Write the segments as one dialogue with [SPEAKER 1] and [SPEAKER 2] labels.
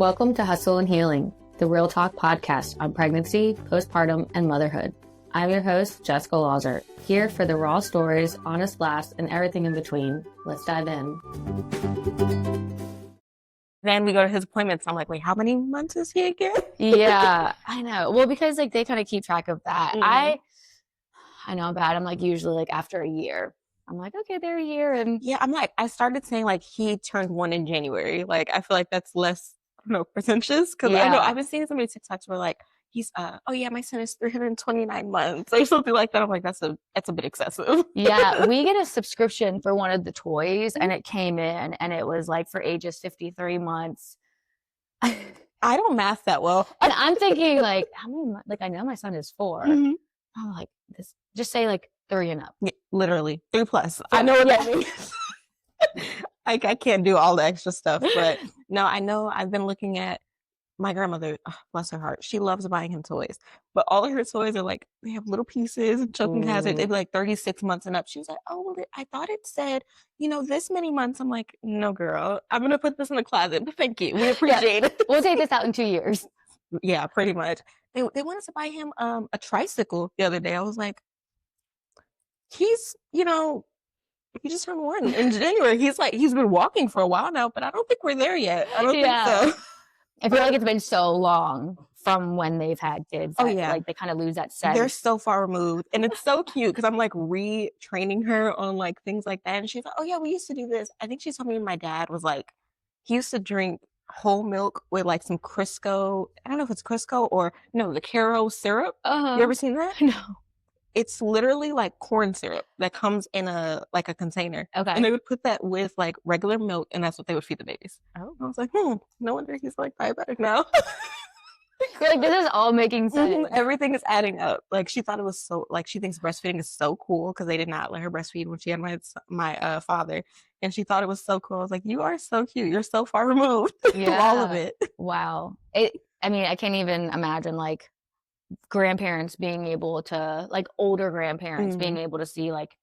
[SPEAKER 1] Welcome to Hustle and Healing, the Real Talk podcast on pregnancy, postpartum, and motherhood. I'm your host, Jessica Lauser, here for the raw stories, honest laughs, and everything in between. Let's dive in.
[SPEAKER 2] Then we go to his appointments. I'm like, wait, how many months is he again?
[SPEAKER 1] Yeah, I know. Well, because like they kind of keep track of that.
[SPEAKER 2] Mhm.
[SPEAKER 1] I know I'm bad. I'm like usually like after a year. I'm like, okay, they're a year and
[SPEAKER 2] Yeah, I'm like, I started saying like he turned 1 in January. Like, I feel like that's less, pretentious. Because I know
[SPEAKER 1] yeah.
[SPEAKER 2] I've been seeing so many TikToks where like he's oh yeah, my son is 329 months or something like that. I'm like, that's a bit excessive.
[SPEAKER 1] Yeah, we get a subscription for one of the toys and
[SPEAKER 2] Mhm.
[SPEAKER 1] it came in and it was like for ages 53 months.
[SPEAKER 2] I don't math that well.
[SPEAKER 1] And I'm thinking like, how many, like I know my son is 4.
[SPEAKER 2] Mhm.
[SPEAKER 1] I'm like, this, just say like 3 and up.
[SPEAKER 2] Yeah, literally 3+. I know what that means. I can't do all the extra stuff, but no, I know I've been looking at my grandmother, bless her heart, she loves buying him toys. But all of her toys are like, they have little pieces and choking hazards. They'd be like 36 months and up. She was like, oh, well, I thought it said, this many months. I'm like, no, girl, I'm going to put this in the closet. But thank you. We appreciate it.
[SPEAKER 1] We'll take this out in 2 years.
[SPEAKER 2] Yeah, pretty much. They wanted to buy him a tricycle the other day. I was like, he's, he just turned 1 in January. He's been walking for a while now, but I don't think we're there yet. I don't think so.
[SPEAKER 1] I feel like it's been so long from when they've had kids.
[SPEAKER 2] Oh, yeah.
[SPEAKER 1] Like they kind of lose that sense.
[SPEAKER 2] They're so far removed. And it's so cute because I'm like retraining her on like things like that. And she's like, oh yeah, we used to do this. I think she told me my dad was like, he used to drink whole milk with like some Crisco. I don't know if it's Crisco or no, the Caro syrup.
[SPEAKER 1] Uh-huh.
[SPEAKER 2] You ever seen that?
[SPEAKER 1] No.
[SPEAKER 2] It's literally like corn syrup that comes in a container.
[SPEAKER 1] Okay.
[SPEAKER 2] And they would put that with like regular milk and that's what they would feed the babies.
[SPEAKER 1] Oh.
[SPEAKER 2] I was like, no wonder he's like diabetic now.
[SPEAKER 1] Like this is all making sense.
[SPEAKER 2] Everything is adding up. Like she thought it was so like she thinks breastfeeding is so cool because they did not let her breastfeed when she had my father, and she thought it was so cool. I was like, you are so cute. You're so far removed from all of it.
[SPEAKER 1] Wow. I mean, I can't even imagine like grandparents being able to like older grandparents being able to see like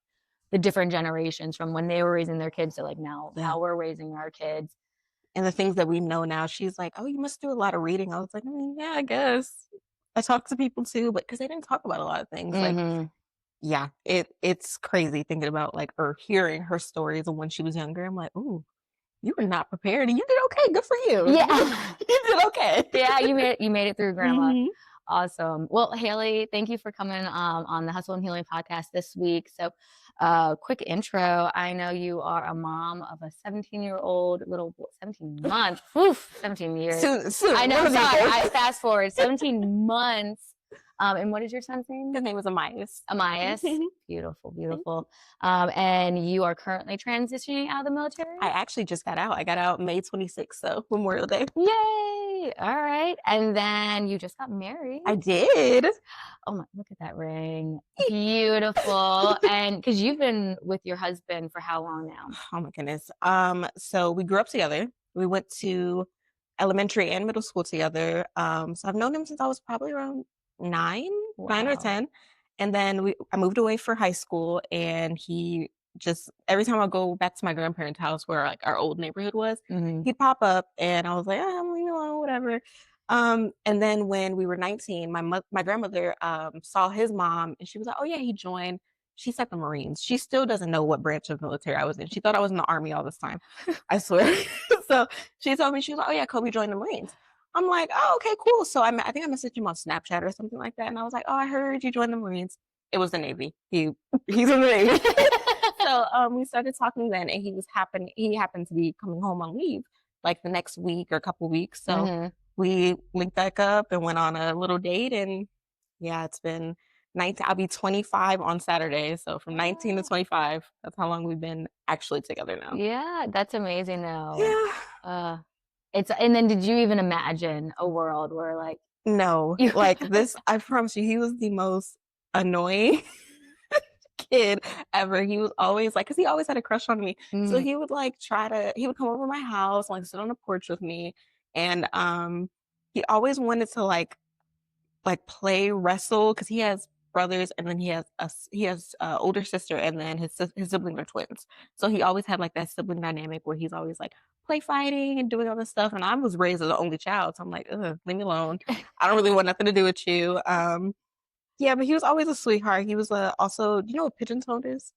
[SPEAKER 1] the different generations from when they were raising their kids to like now we're raising our kids.
[SPEAKER 2] And the things that we know now, she's like, oh, you must do a lot of reading. I was like, yeah, I guess. I talk to people too, but because they didn't talk about a lot of things. Like, yeah, it's crazy thinking about like, or hearing her stories of when she was younger. I'm like, ooh, you were not prepared and you did okay. Good for you.
[SPEAKER 1] Yeah.
[SPEAKER 2] You did okay.
[SPEAKER 1] Yeah, you made it through, Grandma. Awesome. Well, Hailei, thank you for coming on the Hustle and Healing podcast this week. So quick intro. I know you are a mom of a 17-year-old little boy, 17 months. Oof, 17 years.
[SPEAKER 2] Soon.
[SPEAKER 1] I know. I fast forward 17 months. And what is your son's name?
[SPEAKER 2] His name was Amias.
[SPEAKER 1] Amias. Beautiful, beautiful. And you are currently transitioning out of the military?
[SPEAKER 2] I actually just got out. I got out May 26th, so Memorial Day.
[SPEAKER 1] Yay! All right. And then you just got married.
[SPEAKER 2] I did.
[SPEAKER 1] Oh my, look at that ring. Beautiful. And because you've been with your husband for how long now?
[SPEAKER 2] Oh my goodness. So we grew up together. We went to elementary and middle school together. So I've known him since I was probably around 9 or 10. And then I moved away for high school, and he just, every time I go back to my grandparents' house where like our old neighborhood was, he'd pop up and I was like, I'm leaving alone, whatever. And then when we were 19, my grandmother saw his mom and she was like, oh yeah, he joined. She said the Marines. She still doesn't know what branch of military I was in. She thought I was in the Army all this time. I swear. So she told me, she was like, oh yeah, Kobe joined the Marines. I'm like, oh, okay, cool. So I think I messaged him on Snapchat or something like that. And I was like, oh, I heard you joined the Marines. It was the Navy. He's in the Navy. So we started talking then, and he happened to be coming home on leave like the next week or a couple weeks. So we linked back up and went on a little date. And yeah, it's been 19. I'll be 25 on Saturday. So from 19 to 25, that's how long we've been actually together now.
[SPEAKER 1] Yeah, that's amazing though.
[SPEAKER 2] Yeah.
[SPEAKER 1] And then did you even imagine a world where like
[SPEAKER 2] no, like this, I promise you, he was the most annoying kid ever. He was always like, because he always had a crush on me. So he would like he would come over my house, like sit on the porch with me. And he always wanted to like play wrestle because he has brothers, and then he has older sister, and then his siblings are twins. So he always had like that sibling dynamic where he's always like play fighting and doing all this stuff. And I was raised as the only child. So I'm like, ugh, leave me alone. I don't really want nothing to do with you. Yeah, but he was always a sweetheart. He was also, do you know what pigeon toed is?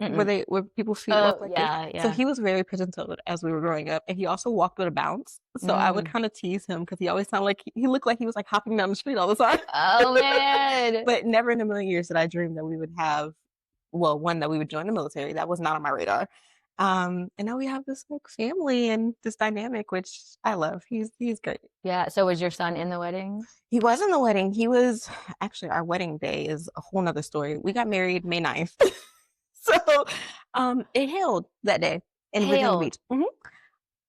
[SPEAKER 1] Mm-mm.
[SPEAKER 2] Where people's feet
[SPEAKER 1] Oh,
[SPEAKER 2] walk like this.
[SPEAKER 1] yeah,
[SPEAKER 2] So
[SPEAKER 1] yeah.
[SPEAKER 2] he was very pigeon toed as we were growing up, and he also walked with a bounce. So I would
[SPEAKER 1] Mm.
[SPEAKER 2] kind of tease him because he always sounded like he looked like he was like hopping down the street all the time.
[SPEAKER 1] Oh, man.
[SPEAKER 2] But never in a million years did I dream that we would have, well, one, that we would join the military. That was not on my radar. And now we have this like family and this dynamic, which I love. He's great.
[SPEAKER 1] Yeah. So was your son in the wedding?
[SPEAKER 2] He was in the wedding. He was actually, our wedding day is a whole nother story. We got married May 9th. So it hailed that day in Virginia
[SPEAKER 1] Hailed.
[SPEAKER 2] Beach.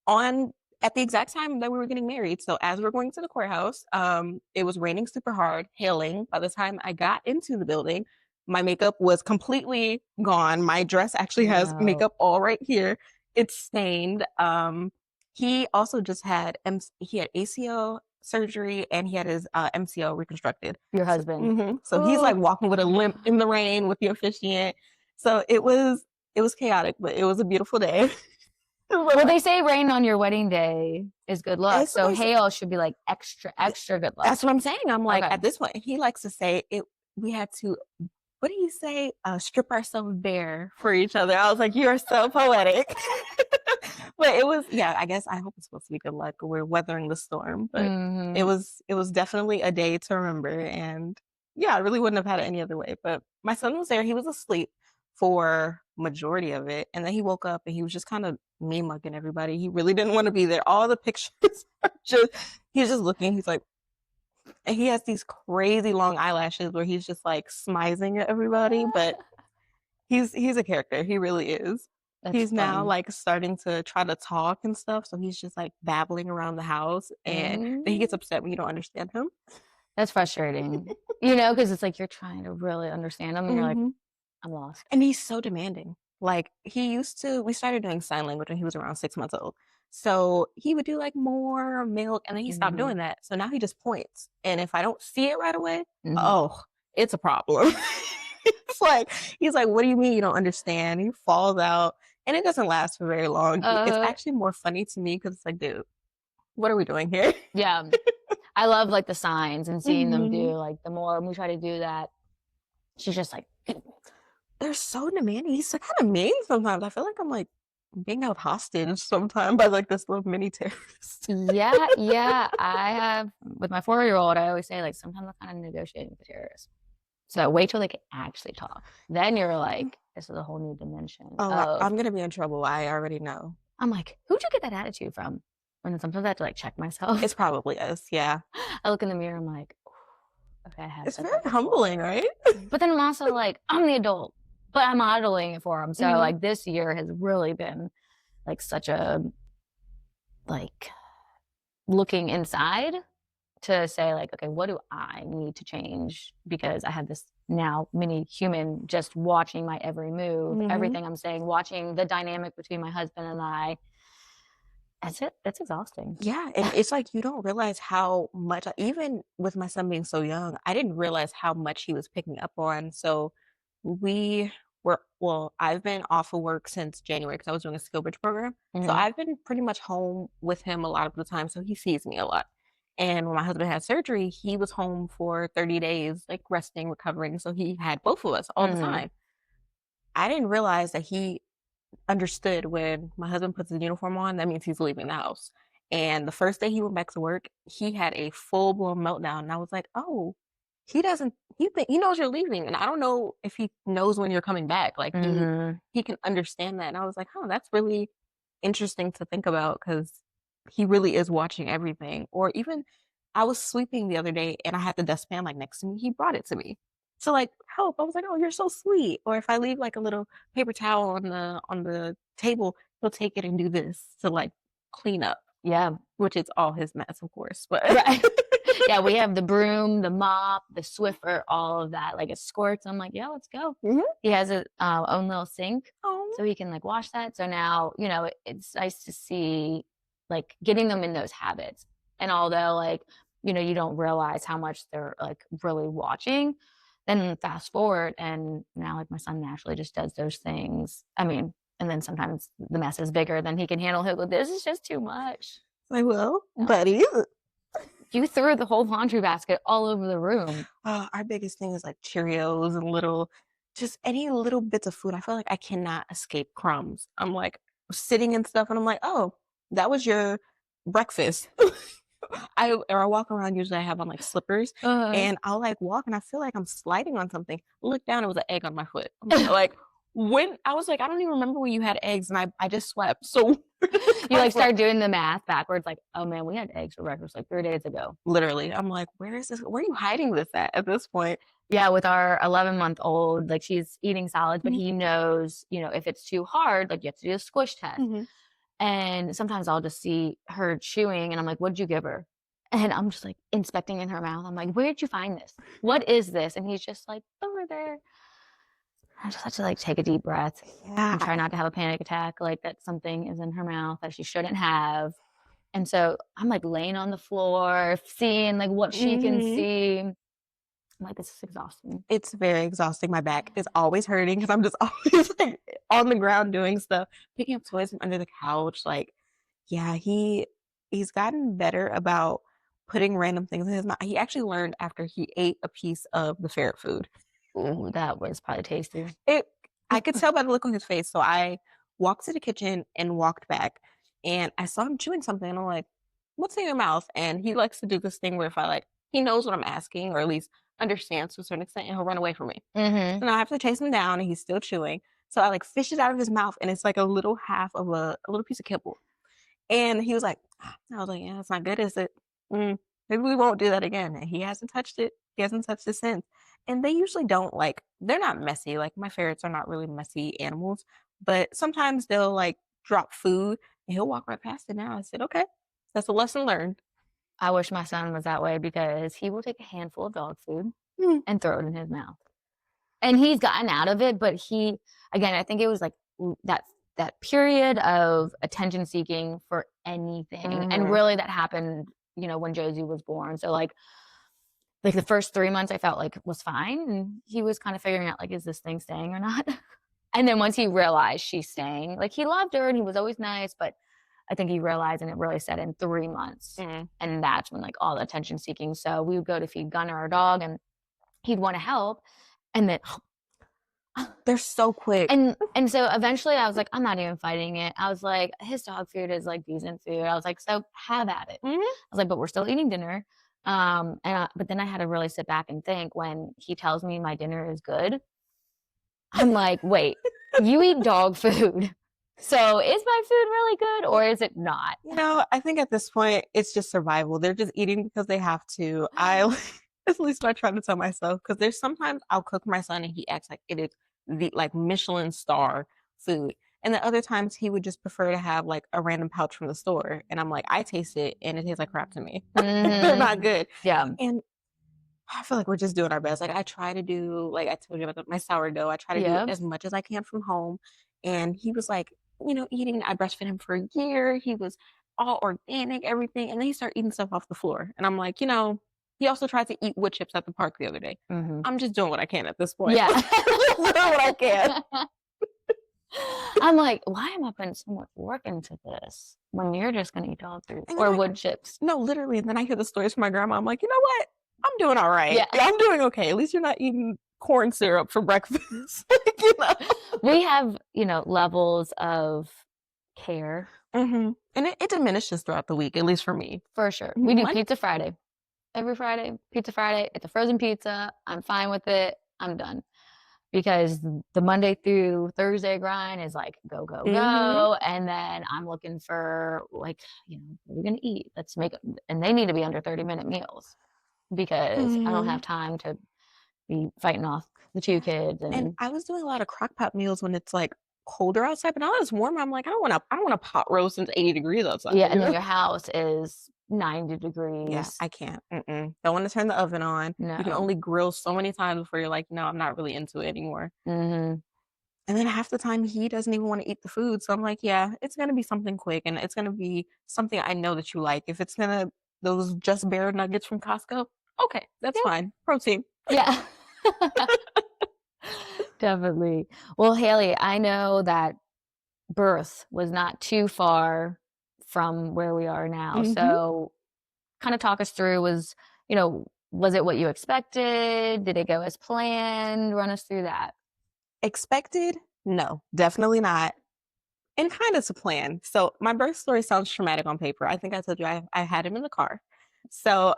[SPEAKER 2] On at the exact time that we were getting married. So as we're going to the courthouse, it was raining super hard, hailing. By the time I got into the building, my makeup was completely gone. My dress actually has
[SPEAKER 1] No.
[SPEAKER 2] makeup all right here. It's stained. He also just had he had ACL surgery and he had his MCL reconstructed.
[SPEAKER 1] Your
[SPEAKER 2] So,
[SPEAKER 1] husband.
[SPEAKER 2] so he's like walking with a limp in the rain with the officiant. So it was chaotic, but it was a beautiful day.
[SPEAKER 1] Well, they say rain on your wedding day is good luck.
[SPEAKER 2] That's what
[SPEAKER 1] So
[SPEAKER 2] they say.
[SPEAKER 1] hail should be like extra, extra good luck.
[SPEAKER 2] That's what I'm saying. I'm like,
[SPEAKER 1] Okay.
[SPEAKER 2] at this point, he likes to say it. We had to, what do you say? Strip ourselves bare for each other. I was like, you are so poetic. But it was, yeah, I guess I hope it's supposed to be good luck. We're weathering the storm, but it
[SPEAKER 1] Mm-hmm.
[SPEAKER 2] was definitely a day to remember. And yeah, I really wouldn't have had it any other way. But my son was there. He was asleep for majority of it. And then he woke up and he was just kind of me mugging everybody. He really didn't want to be there. All the pictures are just, he's just looking. He's like, and he has these crazy long eyelashes where he's just like smizing at everybody, but he's a character. He really is.
[SPEAKER 1] That's
[SPEAKER 2] He's now
[SPEAKER 1] fun.
[SPEAKER 2] like starting to try to talk and stuff, so he's just like babbling around the house, and then he gets
[SPEAKER 1] Mm.
[SPEAKER 2] upset when you don't understand him.
[SPEAKER 1] That's frustrating. Because it's like you're trying to really understand them and you're like,
[SPEAKER 2] hmm
[SPEAKER 1] I'm lost.
[SPEAKER 2] And he's so demanding. Like we started doing sign language when he was around 6 months old. So he would do like more milk and then he stopped
[SPEAKER 1] Mm-hmm.
[SPEAKER 2] doing that. So now he just points. And if I don't see it right away,
[SPEAKER 1] Mm-hmm.
[SPEAKER 2] oh, it's a problem. It's like, he's like, what do you mean you don't understand? He falls out and it doesn't last for very long. It's
[SPEAKER 1] Uh,
[SPEAKER 2] actually more funny to me because it's like, dude, what are we doing here?
[SPEAKER 1] yeah. I love like the signs and seeing them do
[SPEAKER 2] hmm
[SPEAKER 1] like the more we try to do that, she's just like,
[SPEAKER 2] They're so demanding. He's so kind of mean sometimes. I feel like I'm like being held hostage sometimes by like this little mini terrorist.
[SPEAKER 1] yeah, yeah. I have with my 4-year-old, I always say like sometimes I'm kind of negotiating with the terrorists. So wait till they can actually talk. Then you're like, this is a whole new dimension
[SPEAKER 2] Oh,
[SPEAKER 1] of
[SPEAKER 2] I'm gonna be in trouble. I already know.
[SPEAKER 1] I'm like, who'd you get that attitude from? And then sometimes I have to like check myself.
[SPEAKER 2] It's probably us. Yeah.
[SPEAKER 1] I look in the mirror, I'm like, okay, I have
[SPEAKER 2] It's
[SPEAKER 1] said
[SPEAKER 2] very
[SPEAKER 1] that before.
[SPEAKER 2] humbling, right?
[SPEAKER 1] But then I'm also like, I'm the adult, but I'm modeling it for him. So
[SPEAKER 2] hmm
[SPEAKER 1] like this year has really been like such a like looking inside to say like, okay, what do I need to change? Because I have this now mini human just watching my every move,
[SPEAKER 2] hmm
[SPEAKER 1] everything I'm saying, watching the dynamic between my husband and I. That's it. That's exhausting.
[SPEAKER 2] Yeah, and it's like you don't realize how much, even with my son being so young, I didn't realize how much he was picking up on. So I've been off of work since January because I was doing a skill bridge program. So
[SPEAKER 1] Mm-hmm.
[SPEAKER 2] I've been pretty much home with him a lot of the time. So he sees me a lot. And when my husband had surgery, he was home for 30 days, like resting, recovering. So he had both of us all the
[SPEAKER 1] Mm-hmm.
[SPEAKER 2] time. I didn't realize that he understood when my husband puts his uniform on, that means he's leaving the house. And the first day he went back to work, he had a full blown meltdown. And I was like, oh, he knows you're leaving. And I don't know if he knows when you're coming back. Like
[SPEAKER 1] Mm-hmm.
[SPEAKER 2] he can understand that. And I was like, oh, that's really interesting to think about because he really is watching everything. Or even I was sweeping the other day and I had the dustpan like next to me. He brought it to me. So like help. I was like, oh, you're so sweet. Or if I leave like a little paper towel on the table, he'll take it and do this to like clean up,
[SPEAKER 1] Yeah.
[SPEAKER 2] which is all his mess, of course. But
[SPEAKER 1] Right. Yeah, we have the broom, the mop, the Swiffer, all of that. Like it squirts. I'm like, yeah, let's go.
[SPEAKER 2] Mhm.
[SPEAKER 1] He has his own little sink,
[SPEAKER 2] Oh.
[SPEAKER 1] so he can like wash that. So now, it's nice to see like getting them in those habits. And although like, you don't realize how much they're like really watching, then fast forward and now like my son naturally just does those things. I mean, And then sometimes the mess is bigger than he can handle. He'll go, "This is just too much."
[SPEAKER 2] I will,
[SPEAKER 1] No.
[SPEAKER 2] buddy.
[SPEAKER 1] You threw the whole laundry basket all over the room.
[SPEAKER 2] Our biggest thing is like Cheerios and just any little bits of food. I feel like I cannot escape crumbs. I'm like sitting and stuff, and I'm like, oh, that was your breakfast. I walk around. Usually, I have on like slippers, and I'll like walk, and I feel like I'm sliding on something. Look down, it was an egg on my foot. I'm like, when I was like, I don't even remember when you had eggs, and I just slept. So
[SPEAKER 1] you like start doing the math backwards, like, oh man, we had eggs for breakfast like 3 days ago.
[SPEAKER 2] Literally, I'm like, where is this? Where are you hiding this at this point?
[SPEAKER 1] Yeah, with our 11-month-old, like she's eating solids, but he knows, if it's too hard, like you have to do a squish test. And sometimes I'll just see her chewing and I'm like, what'd you give her? And I'm just like inspecting in her mouth. I'm like, where'd you find this? What is this? And he's just like, over there. I just have to like take a deep breath and try not to have a panic attack, like that something is in her mouth that she shouldn't have. And so I'm like laying on the floor, seeing like what she can see. I'm like, this is exhausting.
[SPEAKER 2] It's very exhausting. My back is always hurting because I'm just always like on the ground doing stuff, picking up toys from under the couch. Like, yeah, he's gotten better about putting random things in his mouth. He actually learned after he ate a piece of the ferret food.
[SPEAKER 1] Ooh, that was probably tasty.
[SPEAKER 2] I could tell by the look on his face. So I walked to the kitchen and walked back, and I saw him chewing something, and I'm like, "What's in your mouth?" And he likes to do this thing where if I like, he knows what I'm asking, or at least understands to a certain extent, and he'll run away from me. So now I have to chase him down, and he's still chewing. So I like fish it out of his mouth, and it's like a little half of a little piece of kibble. And he was like, I was like, yeah, it's not good, is it? Maybe we won't do that again. And he hasn't touched it. He hasn't touched it since. And they usually don't like, they're not messy. Like my ferrets are not really messy animals, but sometimes they'll like drop food and he'll walk right past it now. I said, okay, that's a lesson learned.
[SPEAKER 1] I wish my son was that way because he will take a handful of dog food and throw it in his mouth. And he's gotten out of it, but again, I think it was like that period of attention seeking for anything. And really that happened, when Josie was born. So like the first 3 months I felt like was fine. And he was kind of figuring out like, is this thing staying or not? And then once he realized she's staying, like he loved her and he was always nice, but I think he realized, and it really set in 3 months. And that's when like all the attention seeking. So we would go to feed Gunner, our dog, and he'd want to help. And then
[SPEAKER 2] they're so quick.
[SPEAKER 1] And so eventually I was like, I'm not even fighting it. I was like, his dog food is like decent food. I was like, so have at it. I was like, but we're still eating dinner. But then I had to really sit back and think when he tells me my dinner is good. I'm like, wait, you eat dog food. So is my food really good or is it not?
[SPEAKER 2] I think at this point it's just survival. They're just eating because they have to. At least I try to tell myself, because there's sometimes I'll cook for my son and he acts like it is the like Michelin star food. And then other times he would just prefer to have like a random pouch from the store. And I'm like, I taste it and it tastes like crap to me. They're not good.
[SPEAKER 1] Yeah.
[SPEAKER 2] And I feel like we're just doing our best. Like I try to do, like I told you about my sourdough. I try to do as much as I can from home. And he was like, eating. I breastfed him for a year. He was all organic, everything. And then he started eating stuff off the floor. And I'm like, he also tried to eat wood chips at the park the other day. I'm just doing what I can at this point.
[SPEAKER 1] Yeah.
[SPEAKER 2] Doing what I can.
[SPEAKER 1] I'm like, why am I putting so much work into this when you're just going to eat dog food or wood chips?
[SPEAKER 2] No, literally. And then I hear the stories from my grandma. I'm like, you know what? I'm doing all right. Yeah, I'm doing okay. At least you're not eating corn syrup for breakfast.
[SPEAKER 1] We have, levels of care.
[SPEAKER 2] And it diminishes throughout the week, at least for me.
[SPEAKER 1] For sure. We do Pizza Friday. Every Friday, Pizza Friday. It's a frozen pizza. I'm fine with it. I'm done. Because the Monday through Thursday grind is like go, go, go. And then I'm looking for like, what are we going to eat? Let's make it. And they need to be under 30-minute meals because I don't have time to be fighting off the two kids.
[SPEAKER 2] And I was doing a lot of crock pot meals when it's like colder outside, but now it's warmer. I'm like, I don't want to pot roast since 80 degrees outside.
[SPEAKER 1] Yeah, and then your house is 90 degrees.
[SPEAKER 2] Yeah, I can't. Don't want to turn the oven on. No. You can only grill so many times before you're like, no, I'm not really into it anymore. And then half the time he doesn't even want to eat the food. So I'm like, yeah, it's going to be something quick and it's going to be something I know that you like. If it's those Just Bare nuggets from Costco, okay, that's fine. Protein.
[SPEAKER 1] Yeah. Definitely. Well, Hailei, I know that birth was not too far from where we are now.
[SPEAKER 2] Mm-hmm.
[SPEAKER 1] So kind of talk us through, was it what you expected? Did it go as planned? Run us through that.
[SPEAKER 2] Expected? No, definitely not. And kind of to plan. So my birth story sounds traumatic on paper. I think I told you I had him in the car. So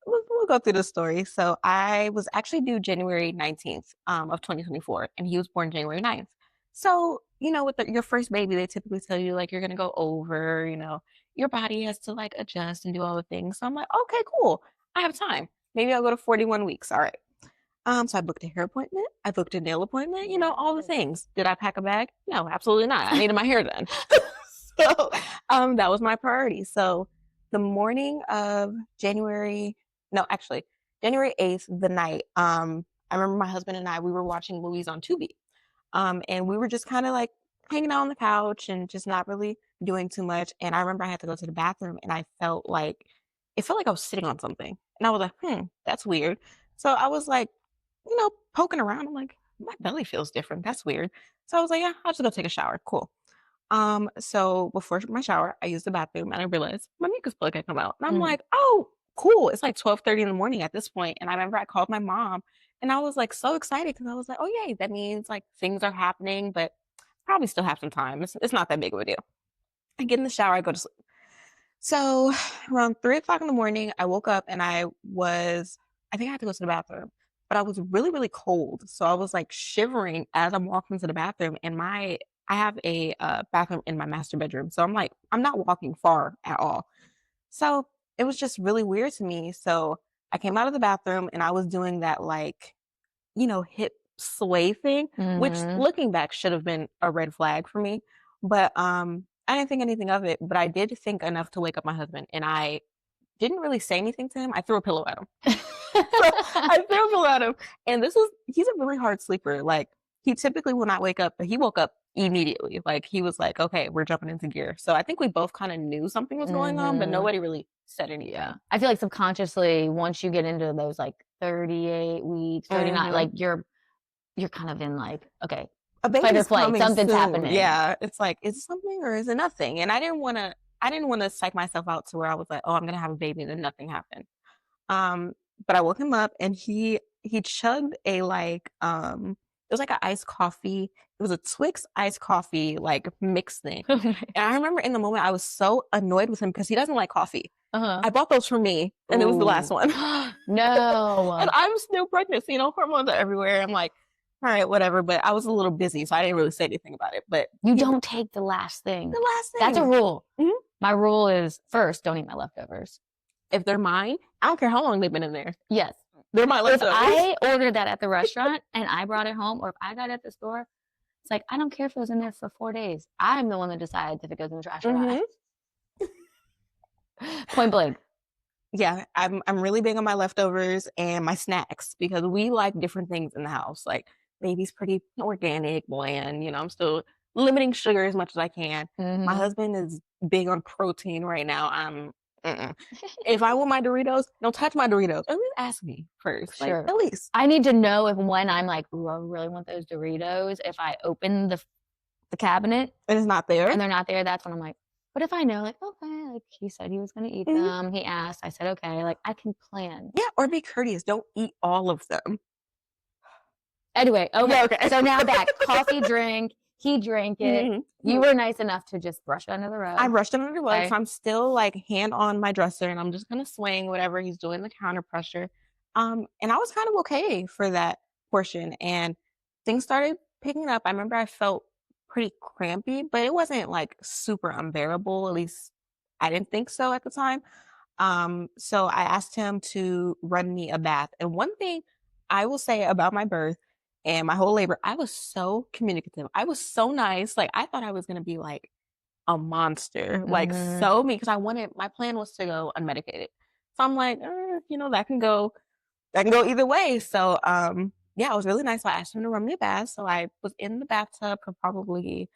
[SPEAKER 2] we'll go through the story. So I was actually due January 19th of 2024, and he was born January 9th. So, with your first baby, they typically tell you like you're gonna go over, your body has to like adjust and do all the things. So I'm like, okay, cool. I have time. Maybe I'll go to 41 weeks. All right. So I booked a hair appointment. I booked a nail appointment, all the things. Did I pack a bag? No, absolutely not. I needed my hair done. So that was my priority. So the morning of January 8th, the night, I remember my husband and we were watching movies on Tubi. And we were just kind of like hanging out on the couch and just not really doing too much. And I remember I had to go to the bathroom and it felt like I was sitting on something. And I was like, that's weird. So I was like, poking around. I'm like, my belly feels different. That's weird. So I was like, yeah, I'll just go take a shower. Cool. So before my shower, I used the bathroom and I realized my mucus plug had come out. And I'm like, oh, cool. It's like 12:30 in the morning at this point. And I remember I called my mom and I was like so excited because I was like, oh yay, that means like things are happening, but probably still have some time. It's not that big of a deal. I get in the shower, I go to sleep. So around 3 o'clock in the morning, I woke up and I think I had to go to the bathroom, but I was really, really cold. So I was like shivering as I'm walking to the bathroom and I have a bathroom in my master bedroom. So I'm not walking far at all. So it was just really weird to me. So I came out of the bathroom and I was doing that hip sway thing, which
[SPEAKER 1] Mm-hmm.
[SPEAKER 2] looking back should have been a red flag for me. But I didn't think anything of it, but I did think enough to wake up my husband and I didn't really say anything to him. I threw a pillow at him. So I threw a pillow at him. And he's a really hard sleeper. Like he typically will not wake up, but he woke up immediately. Like he was like, okay, we're jumping into gear. So I think we both kind of knew something was going on, but
[SPEAKER 1] Mm-hmm.
[SPEAKER 2] nobody really said anything.
[SPEAKER 1] Yeah. I feel like subconsciously, once you get into those like 38 weeks, 39,
[SPEAKER 2] Mm-hmm.
[SPEAKER 1] like you're kind of in like, okay,
[SPEAKER 2] A
[SPEAKER 1] fight or
[SPEAKER 2] baby's
[SPEAKER 1] flight,
[SPEAKER 2] coming
[SPEAKER 1] something's
[SPEAKER 2] soon.
[SPEAKER 1] happening.
[SPEAKER 2] Yeah. It's like, is it something or is it nothing? And I didn't want to psych myself out to where I was like, oh, I'm gonna have a baby and then nothing happened. Um, but I woke him up and he chugged it was like an iced coffee. It was a Twix iced coffee like mix thing. And I remember in the moment I was so annoyed with him because he doesn't like coffee.
[SPEAKER 1] Uh-huh.
[SPEAKER 2] I bought those for me and it was the last
[SPEAKER 1] Ooh.
[SPEAKER 2] one. And
[SPEAKER 1] No.
[SPEAKER 2] I'm still pregnant, so hormones are everywhere. I'm like, all right, whatever. But I was a little busy, so I didn't really say anything about it. But
[SPEAKER 1] You don't take the last thing.
[SPEAKER 2] the last
[SPEAKER 1] That's a
[SPEAKER 2] thing.
[SPEAKER 1] rule.
[SPEAKER 2] Mhm.
[SPEAKER 1] My rule is first, don't eat my leftovers.
[SPEAKER 2] If they're mine, I don't care how long they've been in there.
[SPEAKER 1] Yes.
[SPEAKER 2] They're my
[SPEAKER 1] If
[SPEAKER 2] leftovers.
[SPEAKER 1] I ordered that at the restaurant and I brought it home, or if I got it at the store, it's like, I don't care if it was in there for 4 days. I'm the one that decides if it goes in the trash or not.
[SPEAKER 2] Mm-hmm.
[SPEAKER 1] Point blank.
[SPEAKER 2] Yeah, I'm really big on my leftovers and my snacks because we like different things in the house. Like baby's pretty organic, bland. I'm still limiting sugar as much as I can. My
[SPEAKER 1] Mm-hmm.
[SPEAKER 2] husband is big on protein right now. If I want my Doritos, don't touch my Doritos. At least ask me first. Like
[SPEAKER 1] Sure.
[SPEAKER 2] at least.
[SPEAKER 1] I need to know if when I'm like, ooh, I really want those Doritos, if I open the cabinet
[SPEAKER 2] And it's not there.
[SPEAKER 1] and they're not there, that's when I'm like, but if I know, like, okay, like he said he was going to eat
[SPEAKER 2] Mhm.
[SPEAKER 1] them, he asked, I said, okay, like I can plan.
[SPEAKER 2] Yeah, or be courteous. Don't eat all of them.
[SPEAKER 1] Anyway, okay.
[SPEAKER 2] Yeah, okay.
[SPEAKER 1] So now back, coffee drink, he drank it.
[SPEAKER 2] Mhm.
[SPEAKER 1] You were nice enough to just brush it under the rug.
[SPEAKER 2] I brushed him under the rug,
[SPEAKER 1] Okay.
[SPEAKER 2] so I'm still like hand on my dresser and I'm just kind of swaying whatever he's doing the counter pressure. And I was kind of okay for that portion. And things started picking up. I remember I felt pretty crampy, but it wasn't like super unbearable. At least I didn't think so at the time. So I asked him to run me a bath. And one thing I will say about my birth and my whole labor, I was so communicative. I was so nice. Like I thought I was gonna be like a monster, like
[SPEAKER 1] Mm-hmm.
[SPEAKER 2] so me, because my plan was to go unmedicated. So I'm like, that can go either way. So yeah, it was really nice. So I asked him to run me a bath. So I was in the bathtub for probably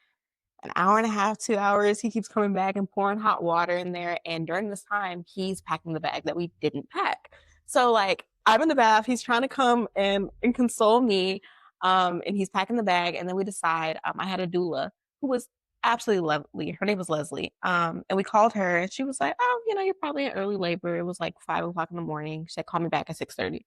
[SPEAKER 2] an hour and a half, 2 hours. He keeps coming back and pouring hot water in there. And during this time, he's packing the bag that we didn't pack. So like I'm in the bath, he's trying to come and console me. And he's packing the bag, and then we decide. I had a doula who was absolutely lovely. Her name was Leslie. And we called her and she was like, oh, you're probably in early labor. It was like 5 o'clock in the morning. She said, call me back at 6:30.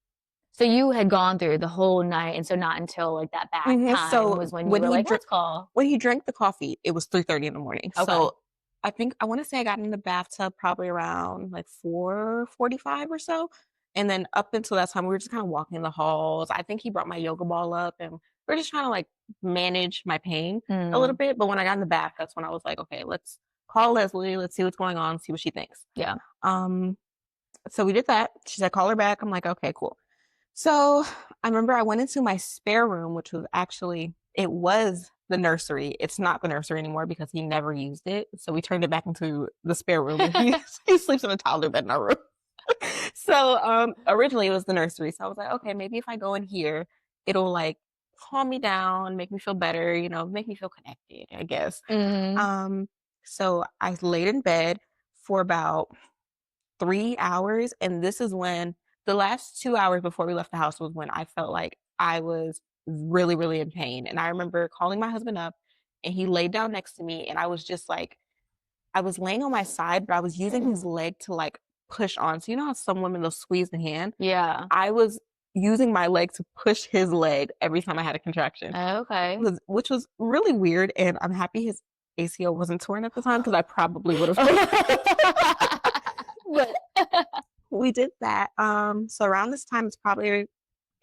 [SPEAKER 1] So you had gone through the whole night, and so not until like that back time
[SPEAKER 2] So
[SPEAKER 1] was when you were like, let's call.
[SPEAKER 2] when he drank the coffee, it was 3:30 in the morning.
[SPEAKER 1] Okay.
[SPEAKER 2] So I want to say I got in the bathtub probably around like 4:45 or so. And then up until that time, we were just kind of walking in the halls. I think he brought my yoga ball up and we're just trying to like manage my pain a little bit. But when I got in the bath, that's when I was like, okay, let's call Leslie. Let's see what's going on, see what she thinks.
[SPEAKER 1] Yeah.
[SPEAKER 2] So we did that. She said, call her back. I'm like, okay, cool. So I remember I went into my spare room, which was actually, it was the nursery. It's not the nursery anymore because he never used it. So we turned it back into the spare room. And he sleeps in a toddler bed in our room. So originally it was the nursery. So I was like, okay, maybe if I go in here, it'll like calm me down, make me feel better, make me feel connected, I guess. So I laid in bed for about 3 hours. And this is when the last 2 hours before we left the house was when I felt like I was really, really in pain. And I remember calling my husband up and he laid down next to me and I was just like, I was laying on my side, but I was using his leg to like push on. So you know how some women, they'll squeeze the hand?
[SPEAKER 1] Yeah.
[SPEAKER 2] I was using my leg to push his leg every time I had a contraction.
[SPEAKER 1] Okay.
[SPEAKER 2] Which was really weird. And I'm happy his ACL wasn't torn at the time because I probably would have. But we did that. So around this time, it's probably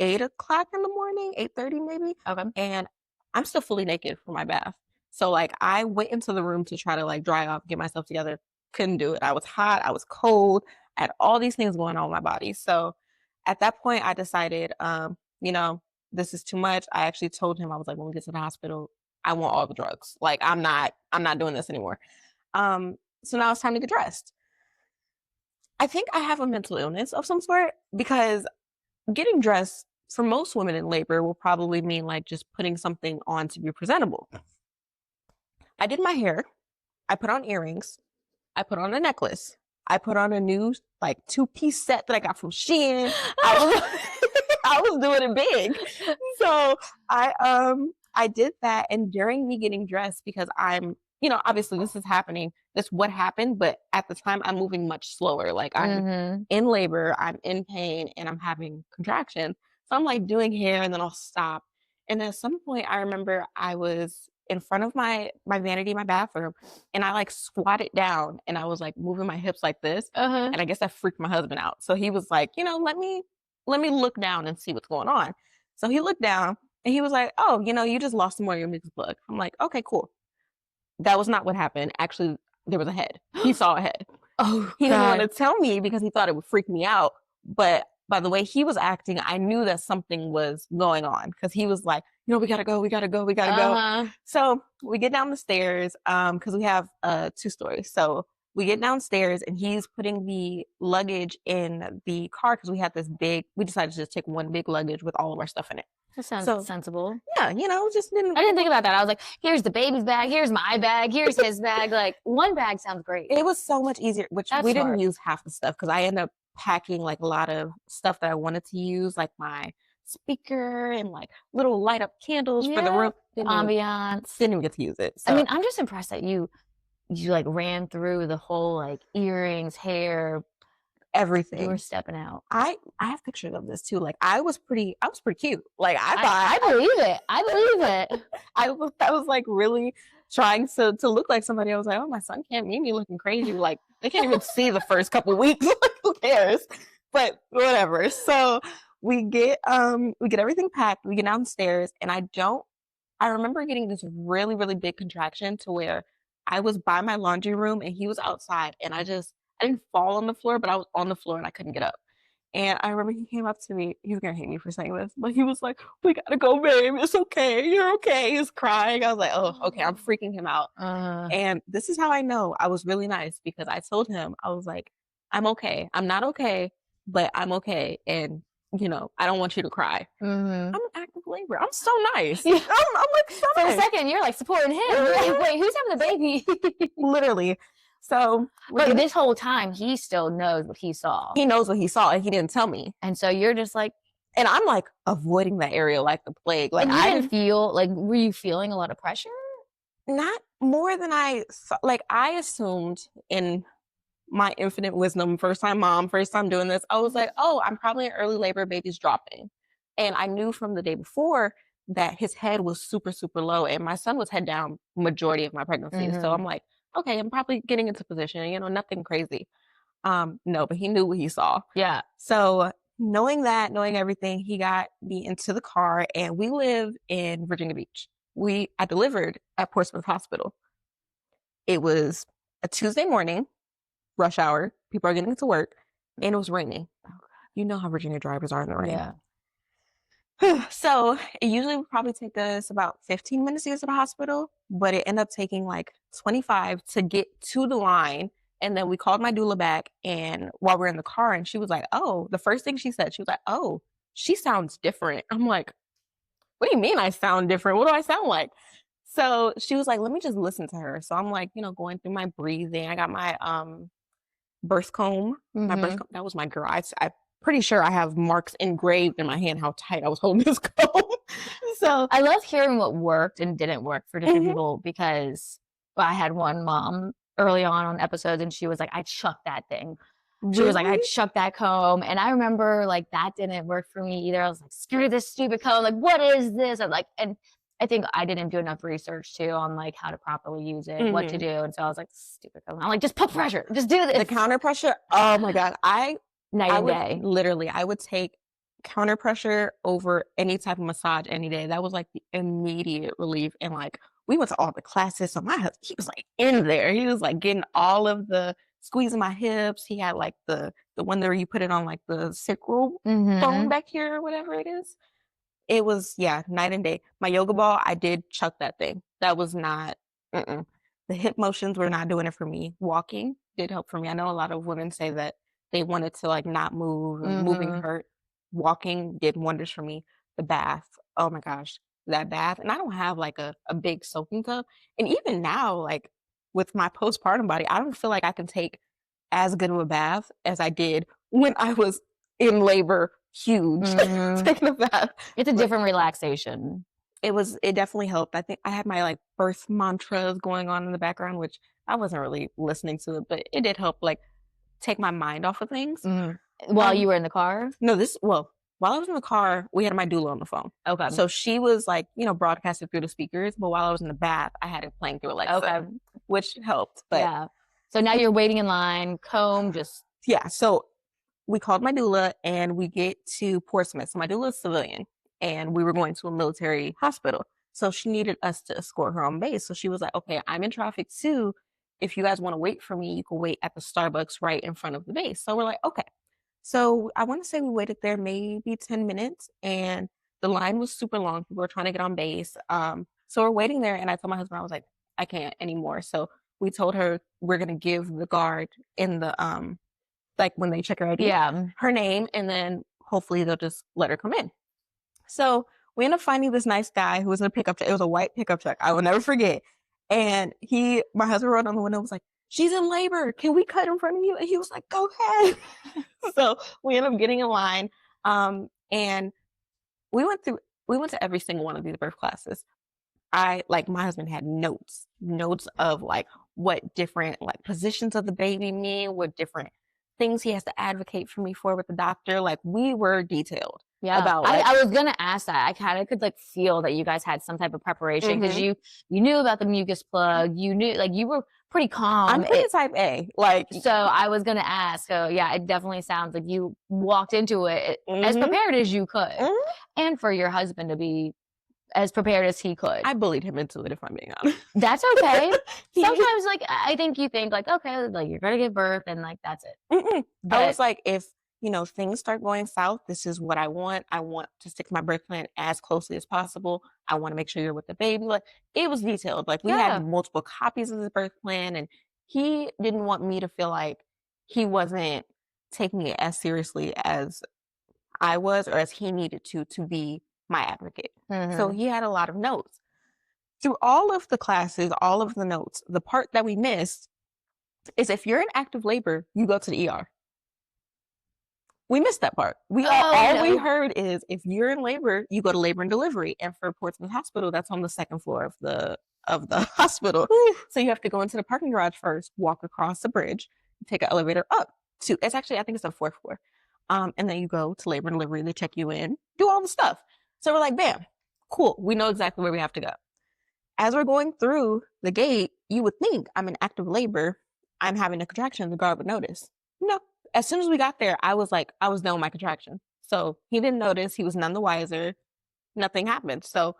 [SPEAKER 2] 8 o'clock in the morning, 8:30 maybe.
[SPEAKER 1] Okay.
[SPEAKER 2] And I'm still fully naked for my bath. So like I went into the room to try to like dry off, get myself together. Couldn't do it. I was hot. I was cold. I had all these things going on in my body. So at that point, I decided, this is too much. I actually told him, I was like, when we get to the hospital, I want all the drugs. Like I'm not doing this anymore. So now it's time to get dressed. I think I have a mental illness of some sort because getting dressed for most women in labor will probably mean like just putting something on to be presentable. I did my hair. I put on earrings. I put on a necklace. I put on a new like 2-piece set that I got from Shein. I was doing it big. So I did that. And during me getting dressed, because I'm, obviously this is happening. That's what happened. But at the time I'm moving much slower. Like I'm in labor, I'm in pain and I'm having contractions. So I'm like doing hair and then I'll stop. And at some point I remember I was in front of my vanity in my bathroom and I like squatted down and I was like moving my hips like this. And I guess that freaked my husband out. So he was like, let me look down and see what's going on. So he looked down and he was like, oh, you just lost some more of your mucus plug. I'm like, okay, cool. That was not what happened. Actually, there was a head. He saw a head.
[SPEAKER 1] Oh,
[SPEAKER 2] he didn't want to tell me because he thought it would freak me out. But by the way he was acting, I knew that something was going on because he was like, we gotta go, we gotta go, we gotta go. So we get down the stairs because we have 2 stories. So we get downstairs and he's putting the luggage in the car because we decided to just take one big luggage with all of our stuff in it.
[SPEAKER 1] That sounds sensible.
[SPEAKER 2] Yeah, I
[SPEAKER 1] didn't think about that. I was like, here's the baby's bag, here's my bag, here's his bag. Like one bag sounds great.
[SPEAKER 2] It was so much easier, which we didn't use half the stuff because I ended up packing like a lot of stuff that I wanted to use, like my speaker and like little light up candles for the room.
[SPEAKER 1] Ambiance.
[SPEAKER 2] Didn't even get to use it. So.
[SPEAKER 1] I mean, I'm just impressed that you like ran through the whole like earrings, hair,
[SPEAKER 2] everything.
[SPEAKER 1] You were stepping out.
[SPEAKER 2] I have pictures of this too. Like I was pretty cute. Like
[SPEAKER 1] I believe it. I believe it.
[SPEAKER 2] I was like really trying to look like somebody. I was like, oh, my son can't meet me looking crazy. Like they can't even see the first couple weeks. Who cares? But whatever. So we get everything packed. We get downstairs, and I remember getting this really, really big contraction to where I was by my laundry room and he was outside, and I didn't fall on the floor, but I was on the floor and I couldn't get up. And I remember he came up to me. He's gonna hate me for saying this, but he was like, "We gotta go, babe. It's okay. You're okay." He was crying. I was like, "Oh, okay." I'm freaking him out. And this is how I know I was really nice because I told him, I was like, "I'm okay. I'm not okay, but I'm okay. And I don't want you to cry." I'm in active labor. I'm so nice. I'm like so
[SPEAKER 1] for
[SPEAKER 2] nice.
[SPEAKER 1] a second, you're like supporting him. You're like, wait, who's having the baby?
[SPEAKER 2] Literally. So,
[SPEAKER 1] but this whole time, he still knows what he saw.
[SPEAKER 2] He knows what he saw, and he didn't tell me.
[SPEAKER 1] And so you're just like,
[SPEAKER 2] and I'm like avoiding that area like the plague. Like
[SPEAKER 1] I didn't feel like, were you feeling a lot of pressure?
[SPEAKER 2] Not more than I thought. Like, I assumed in my infinite wisdom, first time mom, first time doing this, I was like, oh, I'm probably in early labor, baby's dropping. And I knew from the day before that his head was super, super low. And my son was head down majority of my pregnancy. So I'm like, okay, I'm probably getting into position, nothing crazy. No, but he knew what he saw.
[SPEAKER 1] Yeah.
[SPEAKER 2] So knowing that, knowing everything, he got me into the car, and we live in Virginia Beach. I delivered at Portsmouth Hospital. It was a Tuesday morning, rush hour. People are getting to work, and it was raining. You know how Virginia drivers are in the rain.
[SPEAKER 1] Yeah.
[SPEAKER 2] So it usually would probably take us about 15 minutes to get to the hospital, but it ended up taking like 25 to get to the line. And then we called my doula back, and while we're in the car, and she was like, oh, the first thing she said, she was like, oh, she sounds different. I'm like, what do you mean I sound different? What do I sound like? So she was like, let me just listen to her. So I'm like, going through my breathing. I got my birth comb. My birth comb, that was my girl. I pretty sure I have marks engraved in my hand how tight I was holding this comb. So
[SPEAKER 1] I love hearing what worked and didn't work for different people, because I had one mom early on episodes, and she was like, I chucked that thing. She was like, I chucked that comb. And I remember like that didn't work for me either. I was like, screw this stupid comb. Like, what is this? And I think I didn't do enough research too on like how to properly use it, what to do. And so I was like, stupid comb. I'm like, just put pressure, just do this.
[SPEAKER 2] The counter pressure. Oh my God.
[SPEAKER 1] Night and day.
[SPEAKER 2] Literally, I would take counter pressure over any type of massage any day. That was like the immediate relief. And like, we went to all the classes. So my husband, he was like in there. He was like getting all of the squeezing my hips. He had like the one where you put it on like the sacral bone back here or whatever it is. It was, night and day. My yoga ball, I did chuck that thing. That was not, the hip motions were not doing it for me. Walking did help for me. I know a lot of women say that they wanted to like not move, and moving hurt. Walking did wonders for me. The bath, oh my gosh, that bath. And I don't have like a big soaking tub. And even now, like with my postpartum body, I don't feel like I can take as good of a bath as I did when I was in labor, huge, taking a bath.
[SPEAKER 1] It's a different relaxation.
[SPEAKER 2] It definitely helped. I think I had my like birth mantras going on in the background, which I wasn't really listening to it, but it did help like take my mind off of things.
[SPEAKER 1] While you were in the car?
[SPEAKER 2] No, while I was in the car, we had my doula on the phone.
[SPEAKER 1] Okay.
[SPEAKER 2] So she was like, broadcasted through the speakers, but while I was in the bath, I had it playing through Alexa, which helped. But
[SPEAKER 1] yeah. So now you're waiting in line, comb, just.
[SPEAKER 2] Yeah. So we called my doula, and we get to Portsmouth. So my doula is civilian, and we were going to a military hospital. So she needed us to escort her on base. So she was like, okay, I'm in traffic too. If you guys want to wait for me, you can wait at the Starbucks right in front of the base. So we're like, okay. So I want to say we waited there maybe 10 minutes, and the line was super long. People were trying to get on base. So we're waiting there, and I told my husband, I was like, I can't anymore. So we told her we're going to give the guard in the, like when they check her ID, her name, and then hopefully they'll just let her come in. So we ended up finding this nice guy who was in a pickup truck. It was a white pickup truck. I will never forget. And my husband wrote on the window, was like, she's in labor. Can we cut in front of you? And he was like, go ahead. So we ended up getting in line. And we went to every single one of these birth classes. My husband had notes of like what different like positions of the baby mean, what different things he has to advocate for me for with the doctor. Like, we were detailed.
[SPEAKER 1] Yeah.
[SPEAKER 2] About
[SPEAKER 1] I was gonna ask that. I kind of could like feel that you guys had some type of preparation, because you knew about the mucus plug. You knew, like, you were pretty calm.
[SPEAKER 2] I'm pretty type A. Like,
[SPEAKER 1] so I was gonna ask. So yeah, it definitely sounds like you walked into it as prepared as you could, and for your husband to be as prepared as he could.
[SPEAKER 2] I bullied him into it, if I'm being honest.
[SPEAKER 1] That's okay. Sometimes, like, I think you think like, okay, like you're gonna give birth and like that's it.
[SPEAKER 2] I was like, if things start going south, this is what I want. I want to stick to my birth plan as closely as possible. I want to make sure you're with the baby. Like, it was detailed. Like, we had multiple copies of the birth plan, and he didn't want me to feel like he wasn't taking it as seriously as I was, or as he needed to be my advocate. So he had a lot of notes. Through all of the classes, all of the notes, the part that we missed is if you're in active labor, you go to the ER. We missed that part. We heard is if you're in labor, you go to labor and delivery. And for Portsmouth Hospital, that's on the second floor of the of the hospital. So you have to go into the parking garage first, walk across the bridge, take an elevator up to, it's actually, I think it's the fourth floor. And then you go to labor and delivery, they check you in, do all the stuff. So we're like, bam, cool. We know exactly where we have to go. As we're going through the gate, you would think I'm in active labor. I'm having a contraction. The guard would notice. No. As soon as we got there, I was done with my contraction. So he didn't notice. He was none the wiser. Nothing happened. So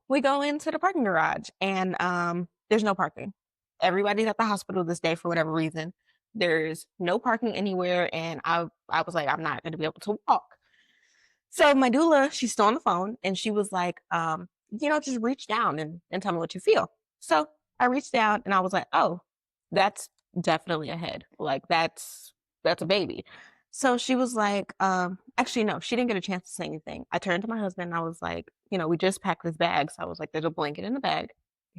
[SPEAKER 2] we go into the parking garage and there's no parking. Everybody's at the hospital this day for whatever reason. There's no parking anywhere. And I was like, I'm not going to be able to walk. So my doula, she's still on the phone and she was like, just reach down and tell me what you feel. So I reached down and I was like, oh, that's definitely a head. Like that's a baby. So she was like, actually, no, she didn't get a chance to say anything. I turned to my husband and I was like, we just packed this bag. So I was like, there's a blanket in the bag,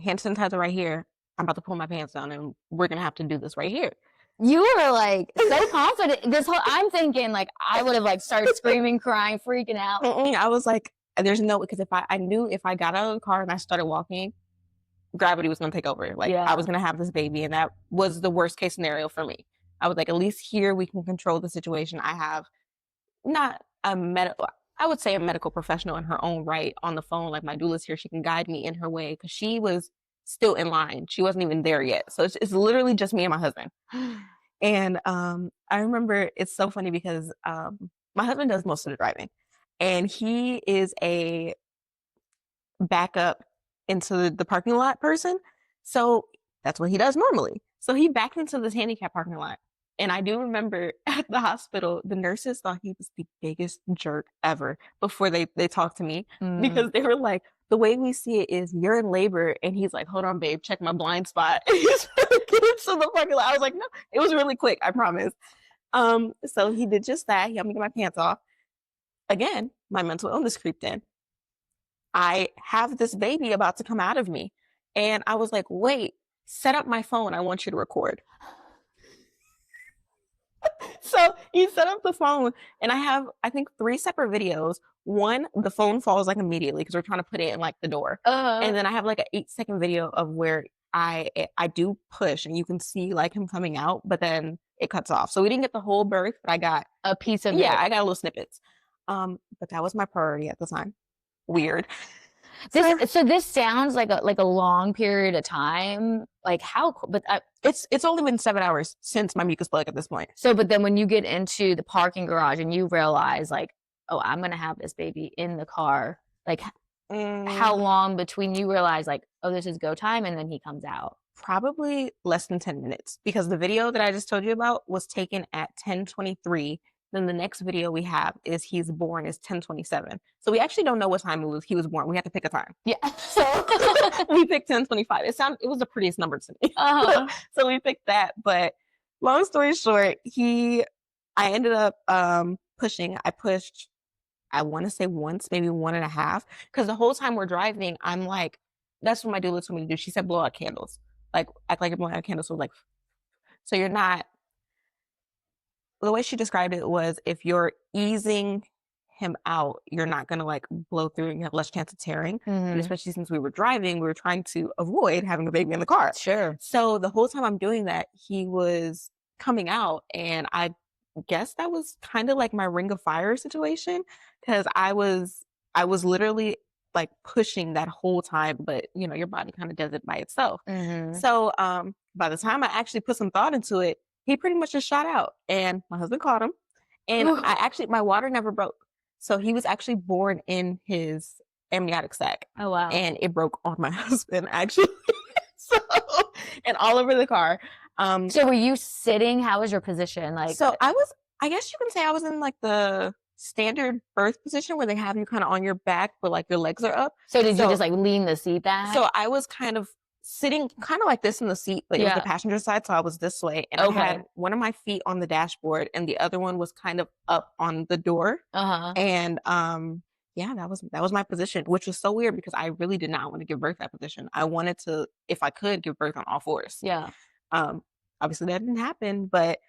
[SPEAKER 2] hand sanitizer right here. I'm about to pull my pants down and we're going to have to do this right here.
[SPEAKER 1] You were like so confident. I'm thinking like I would have like started screaming, crying, freaking out.
[SPEAKER 2] I was like, there's no, because I knew if I got out of the car and I started walking, gravity was going to take over. Like I was going to have this baby and that was the worst case scenario for me. I was like, at least here we can control the situation. I have not I would say a medical professional in her own right on the phone. Like my doula's here. She can guide me in her way because she was still in line. She wasn't even there yet. So it's literally just me and my husband. And I remember it's so funny because my husband does most of the driving and he is a backup into the parking lot person. So that's what he does normally. So he backed into this handicap parking lot. And I do remember at the hospital, the nurses thought he was the biggest jerk ever before they talked to me because they were like, the way we see it is you're in labor. And he's like, hold on, babe, check my blind spot. And he's getting to the parking lot. I was like, no, it was really quick. I promise. So he did just that. He helped me get my pants off. Again, my mental illness creeped in. I have this baby about to come out of me. And I was like, wait, set up my phone. I want you to record. So he set up the phone and I have, I think 3 separate videos. One, the phone falls like immediately because we're trying to put it in like the door. And then I have like an 8-second video of where I do push and you can see like him coming out, but then it cuts off. So we didn't get the whole birth, but I got
[SPEAKER 1] a piece of
[SPEAKER 2] it. Yeah, I got little snippets. But that was my priority at the time. Weird.
[SPEAKER 1] So this sounds like a long period of time. Like how? But
[SPEAKER 2] it's only been 7 hours since my mucus plug at this point.
[SPEAKER 1] So, but then when you get into the parking garage and you realize like, oh, I'm gonna have this baby in the car. Like, how long between you realize like, oh, this is go time, and then he comes out?
[SPEAKER 2] Probably less than 10 minutes because the video that I just told you about was taken at 10:23. Then the next video we have is he's born is 10:27. So we actually don't know what time he was born. We have to pick a time.
[SPEAKER 1] Yeah.
[SPEAKER 2] So we picked 10:25. It was the prettiest number to me. So we picked that. But long story short, I ended up pushing. I pushed, I want to say once, maybe 1.5. Because the whole time we're driving, I'm like, that's what my doula told me to do. She said blow out candles. Like act like you're blowing out candles. So like, so you're not. The way she described it was if you're easing him out, you're not going to like blow through and you have less chance of tearing. And especially since we were driving, we were trying to avoid having a baby in the car.
[SPEAKER 1] Sure.
[SPEAKER 2] So the whole time I'm doing that, he was coming out and I guess that was kind of like my ring of fire situation because I was literally like pushing that whole time, but your body kind of does it by itself. So by the time I actually put some thought into it, he pretty much just shot out and my husband caught him and my water never broke. So he was actually born in his amniotic sac.
[SPEAKER 1] Oh, wow.
[SPEAKER 2] And it broke on my husband actually. And all over the car.
[SPEAKER 1] So were you sitting? How was your position? Like,
[SPEAKER 2] so I guess you can say I was in like the standard birth position where they have you kind of on your back, but like your legs are up.
[SPEAKER 1] So did you just like lean the seat back?
[SPEAKER 2] So I was kind of sitting kind of like this in the seat, but it was the passenger side. So I was this way and I had one of my feet on the dashboard and the other one was kind of up on the door. And yeah, that was my position, which was so weird because I really did not want to give birth that position. I wanted to, if I could, give birth on all fours.
[SPEAKER 1] Yeah.
[SPEAKER 2] Obviously that didn't happen, but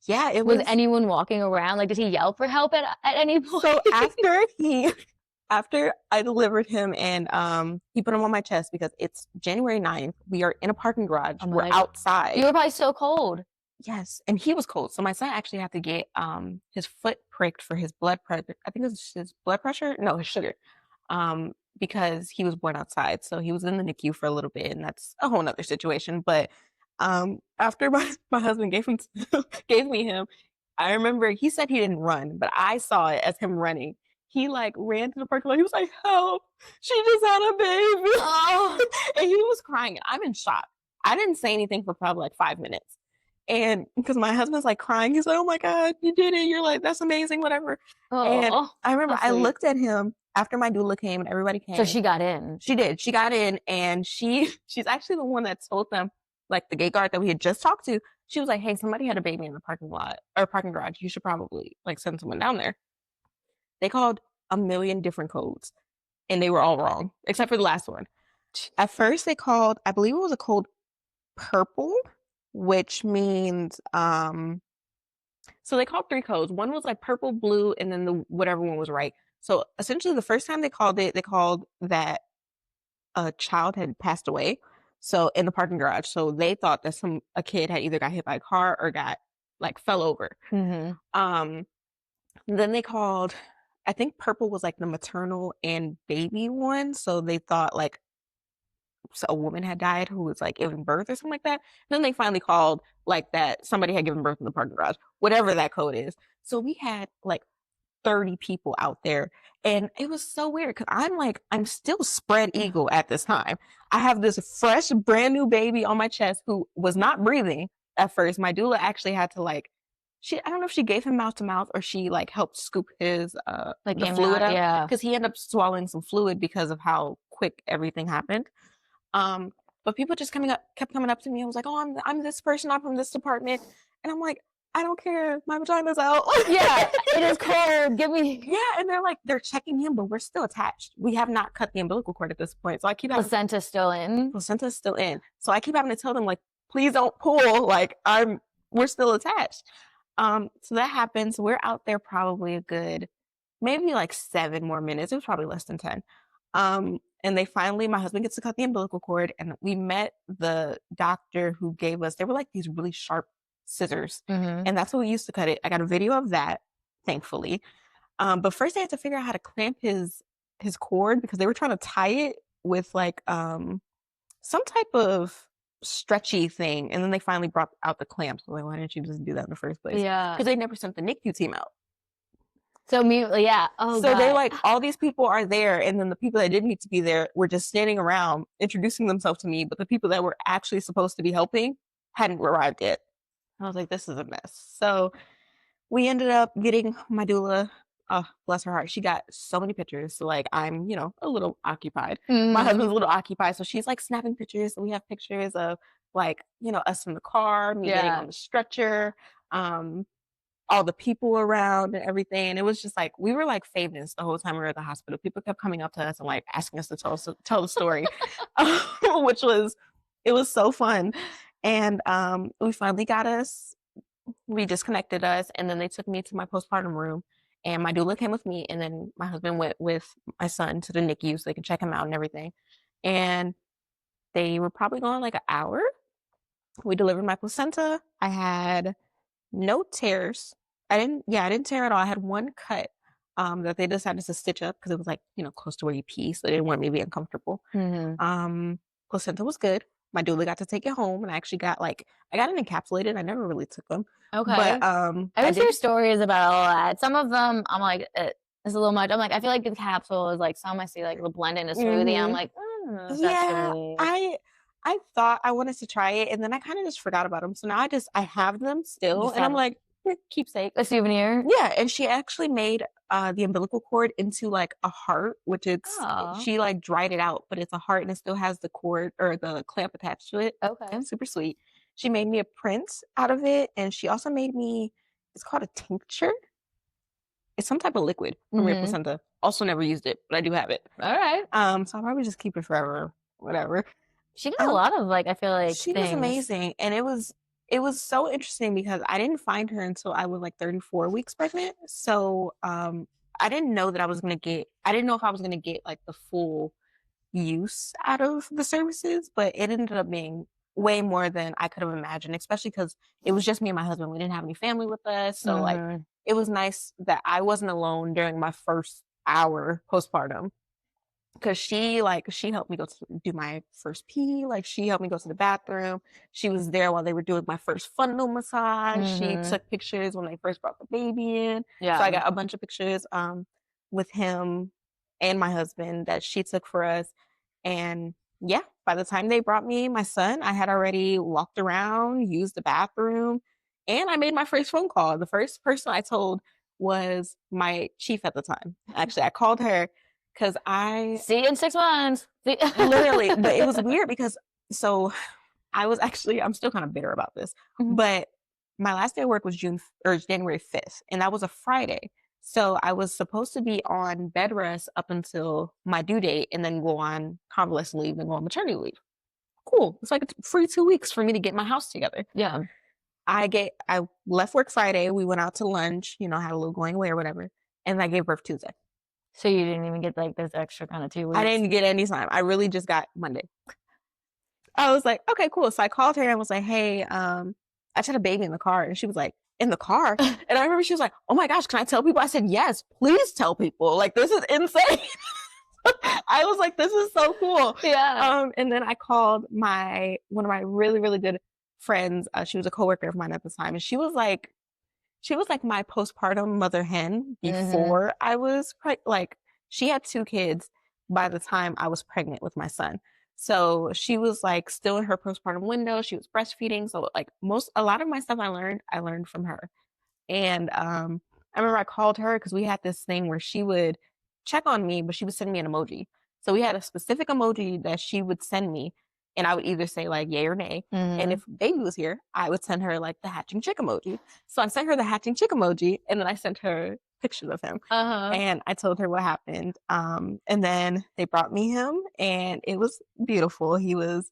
[SPEAKER 2] yeah,
[SPEAKER 1] was anyone walking around? Like, did he yell for help at any point?
[SPEAKER 2] So after he after I delivered him and he put him on my chest because it's January 9th. We are in a parking garage. We're outside.
[SPEAKER 1] You were probably so cold.
[SPEAKER 2] Yes, and he was cold. So my son actually had to get his foot pricked for his blood pressure. I think it was his blood pressure. No, his sugar. Because he was born outside. So he was in the NICU for a little bit, and that's a whole nother situation. But after my husband gave me him, I remember he said he didn't run, but I saw it as him running. He like ran to the parking lot. He was like, "Help! She just had a baby!" Oh. And he was crying. I'm in shock. I didn't say anything for probably like 5 minutes. And because my husband's like crying, he's like, "Oh my God, you did it." You're like, "That's amazing," whatever. And I remember I looked at him after my doula came and everybody came.
[SPEAKER 1] So she got in.
[SPEAKER 2] She did. She got in, and she's actually the one that told them, like the gate guard that we had just talked to. She was like, "Hey, somebody had a baby in the parking lot or parking garage. You should probably like send someone down there." They called a million different codes, and they were all wrong except for the last one. At first, they called, I believe it was a code purple, which means so they called 3 codes. One was like purple, blue, and then the whatever one was right. So essentially, the first time they called that a child had passed away. So in the parking garage. So they thought that a kid had either got hit by a car or got like fell over. Mm-hmm. Then they called, I think purple was like the maternal and baby one. So they thought like a woman had died who was like giving birth or something like that. And then they finally called like that somebody had given birth in the parking garage, whatever that code is. So we had like 30 people out there, and it was so weird because I'm still spread eagle at this time. I have this fresh brand new baby on my chest who was not breathing at first. My doula actually had to I don't know if she gave him mouth to mouth or she like helped scoop his the fluid up because he ended up swallowing some fluid because of how quick everything happened. But people just kept coming up to me. I was like, "Oh, I'm this person. I'm from this department," and I'm like, "I don't care. My vagina's out."
[SPEAKER 1] Yeah, it is cold. Give me.
[SPEAKER 2] Yeah, and they're checking him, but we're still attached. We have not cut the umbilical cord at this point, so I keep
[SPEAKER 1] Placenta's still in.
[SPEAKER 2] Placenta's still in. So I keep having to tell them like, "Please don't pull. Like we're still attached." So that happens. We're out there probably a good, maybe like 7 more minutes. It was probably less than 10. And my husband gets to cut the umbilical cord, and we met the doctor who gave us, they were like these really sharp scissors. Mm-hmm. And that's what we used to cut it. I got a video of that, thankfully. But first they had to figure out how to clamp his cord because they were trying to tie it with like some type of stretchy thing. And then they finally brought out the clamps. Like, why didn't you just do that in the first place? Yeah. Because they never sent the NICU team out.
[SPEAKER 1] So yeah. Oh,
[SPEAKER 2] so they're like, all these people are there, and then the people that didn't need to be there were just standing around introducing themselves to me, but the people that were actually supposed to be helping hadn't arrived yet. I was like, this is a mess. So we ended up getting my doula. Oh, bless her heart. She got so many pictures. So like I'm, a little occupied. Mm. My husband's a little occupied. So she's like snapping pictures. So we have pictures of like, us in the car, me getting on the stretcher, all the people around and everything. And it was just like, we were like famous the whole time we were at the hospital. People kept coming up to us and like asking us to tell the story, it was so fun. And we finally we disconnected us, and then they took me to my postpartum room, and my doula came with me, and then my husband went with my son to the NICU so they could check him out and everything. And they were probably gone like an hour. We delivered my placenta. I had no tears. I didn't tear at all. I had one cut that they decided to stitch up because it was like, close to where you pee, so they didn't want me to be uncomfortable. Mm-hmm. Placenta was good. My doula got to take it home, and I actually got it encapsulated. I never really took them. Okay. But
[SPEAKER 1] I hear stories about all that. Some of them, I'm like, it's a little much. I'm like, I feel like the capsule is like some I see like it'll blend in a smoothie. Mm-hmm. I'm like,
[SPEAKER 2] I thought I wanted to try it, and then I kind of just forgot about them. So now I have them still, and I'm like, keepsake,
[SPEAKER 1] a souvenir.
[SPEAKER 2] Yeah, and she actually made the umbilical cord into like a heart, which she like dried it out, but it's a heart and it still has the cord or the clamp attached to it. Okay, super sweet. She made me a print out of it, and she also made me, it's called a tincture. It's some type of liquid from your placenta. Also never used it, but I do have it.
[SPEAKER 1] All right.
[SPEAKER 2] So I'll probably just keep it forever, whatever.
[SPEAKER 1] She got a lot of I feel like
[SPEAKER 2] she was amazing, and it was so interesting because I didn't find her until I was like 34 weeks pregnant. So I I didn't know that I was going to get, I didn't know if I was going to get like the full use out of the services, but it ended up being way more than I could have imagined, especially because it was just me and my husband. We didn't have any family with us. So like
[SPEAKER 1] Mhm.
[SPEAKER 2] it was nice that I wasn't alone during my first hour postpartum. Cause she helped me go to do my first pee. Like she helped me go to the bathroom. She was there while they were doing my first fundal massage. She
[SPEAKER 1] Mhm.
[SPEAKER 2] took pictures when they first brought the baby in. So I
[SPEAKER 1] Yeah.
[SPEAKER 2] got a bunch of pictures with him and my husband that she took for us. And yeah, by the time they brought me my son, I had already walked around, used the bathroom, and I made my first phone call. The first person I told was my chief at the time. Actually, I called her because I
[SPEAKER 1] See you in 6 months. See
[SPEAKER 2] literally, but it was weird because so I'm still kind of bitter about this,
[SPEAKER 1] Mhm.
[SPEAKER 2] but my last day of work was January 5th, and that was a Friday. So I was supposed to be on bed rest up until my due date and then go on convalescent leave and go on maternity leave. Cool. It's like a free 2 weeks for me to get my house together.
[SPEAKER 1] Yeah.
[SPEAKER 2] I left work Friday. We went out to lunch, had a little going away or whatever. And I gave birth Tuesday.
[SPEAKER 1] So you didn't even get, like, this extra kinda 2
[SPEAKER 2] I
[SPEAKER 1] weeks?
[SPEAKER 2] didn't get any time. I really just got Monday. I was like, okay, cool. So I called her and was like, hey, I just had a baby in the car. And she was like, in the car? And I remember she was like, oh my gosh, can I tell people? I said, yes, please tell people. Like, this is insane. I was like, this is so cool.
[SPEAKER 1] Yeah.
[SPEAKER 2] And then I called one of my really, really good friends. She was a coworker of mine at the time. And she was like my postpartum mother hen
[SPEAKER 1] Mhm.
[SPEAKER 2] before I was like she had 2 kids by the time I was pregnant with my son. So she was like still in her postpartum window. She was breastfeeding. So like a lot of my stuff I learned from her. And I remember I called her because we had this thing where she would check on me, but she would send me an emoji. So we had a specific emoji that she would send me, and I would either say like yay or nay. And
[SPEAKER 1] Mhm.
[SPEAKER 2] if baby was here, I would send her like the hatching chick emoji. So I sent her the hatching chick emoji, and then I sent her pictures of him.
[SPEAKER 1] Uh-huh.
[SPEAKER 2] And I told her what happened. And then they brought me him, and it was beautiful. He was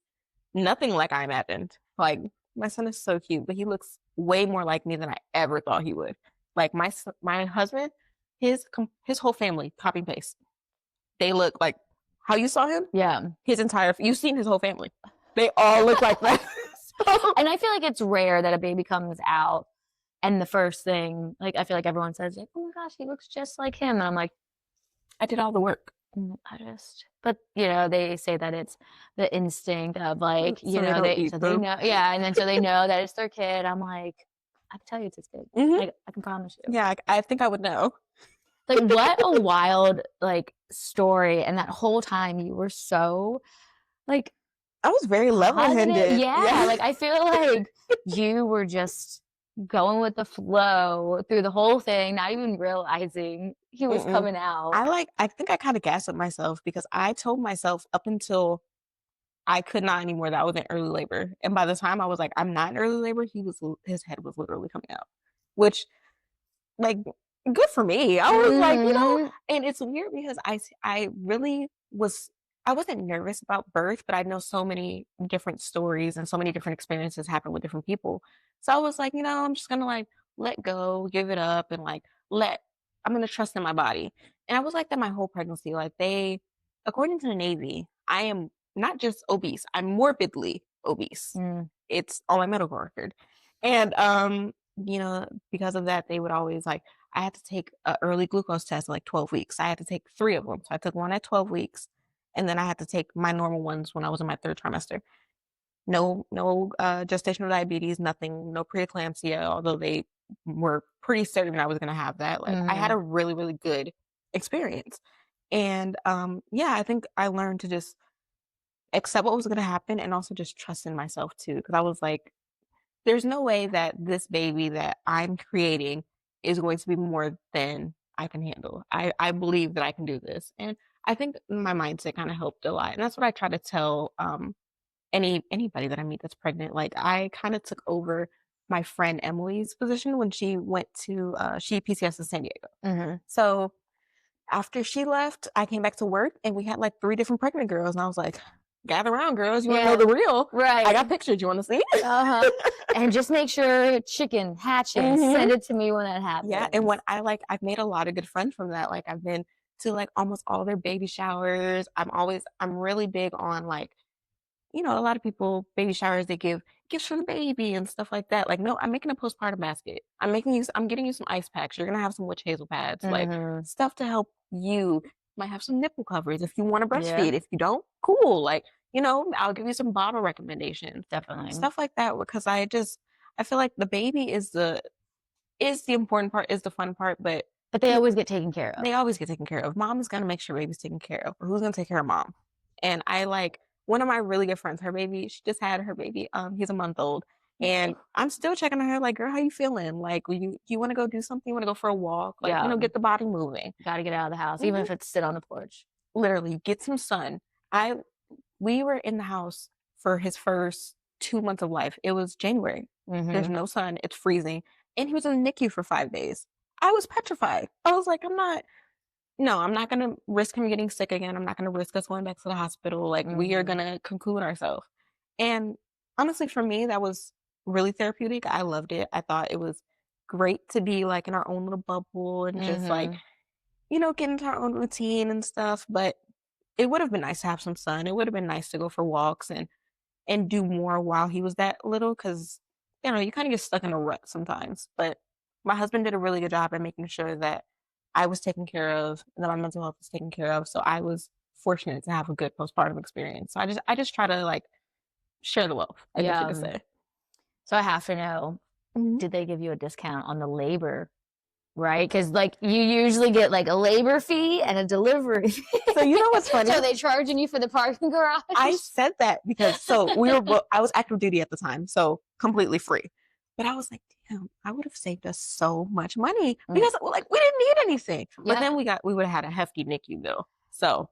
[SPEAKER 2] nothing like I imagined. Like my son is so cute, but he looks way more like me than I ever thought he would. Like my husband, his whole family copy paste. They look like how you saw him.
[SPEAKER 1] Yeah.
[SPEAKER 2] You've seen his whole family. They all look like that. So,
[SPEAKER 1] And I feel like it's rare that a baby comes out and the first thing, like, I feel like everyone says, like, "Oh my gosh, he looks just like him." And I'm like,
[SPEAKER 2] I did all the work,
[SPEAKER 1] I just, but they say that it's the instinct of like,
[SPEAKER 2] so they don't eat
[SPEAKER 1] so they
[SPEAKER 2] them.
[SPEAKER 1] know, yeah, and then so they know that it's their kid. I'm like, I can tell you it's his kid.
[SPEAKER 2] Hmm.
[SPEAKER 1] Like, I can promise you.
[SPEAKER 2] Yeah, I think I would know.
[SPEAKER 1] Like, what a wild like story, and that whole time you were so like
[SPEAKER 2] I was very
[SPEAKER 1] positive.
[SPEAKER 2] level-headed.
[SPEAKER 1] Yeah,
[SPEAKER 2] Yeah.
[SPEAKER 1] like I feel like you were just going with the flow through the whole thing, not even realizing he was
[SPEAKER 2] Mm-mm.
[SPEAKER 1] coming out.
[SPEAKER 2] I think I kind of gassed up myself because I told myself up until I could not anymore that I was in early labor. And by the time I was like, I'm not in early labor, his head was literally coming out, which like good for me. I was like,
[SPEAKER 1] Mhm.
[SPEAKER 2] and it's weird because I really I wasn't nervous about birth, but I know so many different stories and so many different experiences happen with different people. So I was like, I'm just gonna like let go, give it up, and like I'm gonna trust in my body. And I was like that my whole pregnancy. Like according to the Navy, I am not just obese, I'm morbidly obese.
[SPEAKER 1] Mm.
[SPEAKER 2] It's on my medical record. And because of that, they would always like I had to take an early glucose test at like 12 weeks. I had to take 3 of them. So I took one at 12 weeks, and then I had to take my normal ones when I was in my third trimester. No gestational diabetes, nothing, no preeclampsia, although they were pretty certain I was going to have that. Like I had
[SPEAKER 1] Mhm.
[SPEAKER 2] a really, really good experience. And yeah, I think I learned to just accept what was going to happen and also just trust in myself too. Because I was like, there's no way that this baby that I'm creating is going to be more than I can handle. I believe that I can do this. And I think my mindset kind of helped a lot. And that's what I try to tell anybody that I meet that's pregnant. Like I kind of took over my friend Emily's position when she went to she PCS in San Diego.
[SPEAKER 1] Mhm.
[SPEAKER 2] So after she left, I came back to work and we had like 3 different pregnant girls. And I was like, gather around, girls. You want to know the real?
[SPEAKER 1] Right.
[SPEAKER 2] I got pictures. You want to see?
[SPEAKER 1] And just make sure chicken hatching. Send it to me when that happens.
[SPEAKER 2] Yeah, and when I've made a lot of good friends from that. Like I've been to like almost all their baby showers. I'm really big on like, you know, a lot of people, baby showers, they give gifts for the baby and stuff like that. Like, no, I'm making a postpartum basket. I'm getting you some ice packs. You're gonna have some witch hazel pads, like stuff to help you. Might have some nipple covers if you want to breastfeed. If you don't, cool. Like, you know, I'll give you some bottle recommendations.
[SPEAKER 1] Definitely.
[SPEAKER 2] Stuff like that, because I feel like the baby is the important part, is the fun part, but
[SPEAKER 1] they always get taken care of.
[SPEAKER 2] They always get taken care of. Mom is gonna make sure baby's taken care of. Or who's gonna take care of mom? And I like one of my really good friends, her baby, she just had her baby. He's a month old. And I'm still checking on her, like, girl, how you feeling? Like, you want to go do something? You want to go for a walk? Like, you know, get the body moving.
[SPEAKER 1] Got to get out of the house, even if it's sit on the porch.
[SPEAKER 2] Literally, get some sun. We were in the house for his first 2 months of life. It was January. There's no sun. It's freezing. And he was in the NICU for 5 days. I was petrified. I was like, I'm not going to risk him getting sick again. I'm not going to risk us going back to the hospital. Like, we are going to cocoon ourselves. And honestly, for me, that was really therapeutic. I loved it. I thought it was great to be like in our own little bubble and just like, you know, get into our own routine and stuff. But it would have been nice to have some sun. It would have been nice to go for walks and do more while he was that little, because, you know, you kind of get stuck in a rut sometimes. But my husband did a really good job at making sure that I was taken care of and that my mental health was taken care of. So I was fortunate to have a good postpartum experience. So I just try to like share the wealth, I guess you could say.
[SPEAKER 1] So I have to know, did they give you a discount on the labor? Right? Because like you usually get like a labor fee and a delivery fee.
[SPEAKER 2] So you know what's funny?
[SPEAKER 1] So they charging you for the parking garage?
[SPEAKER 2] I said that because I was active duty at the time, so completely free. But I was like, damn, I would have saved us so much money because like we didn't need anything. But then we would have had a hefty NICU bill. So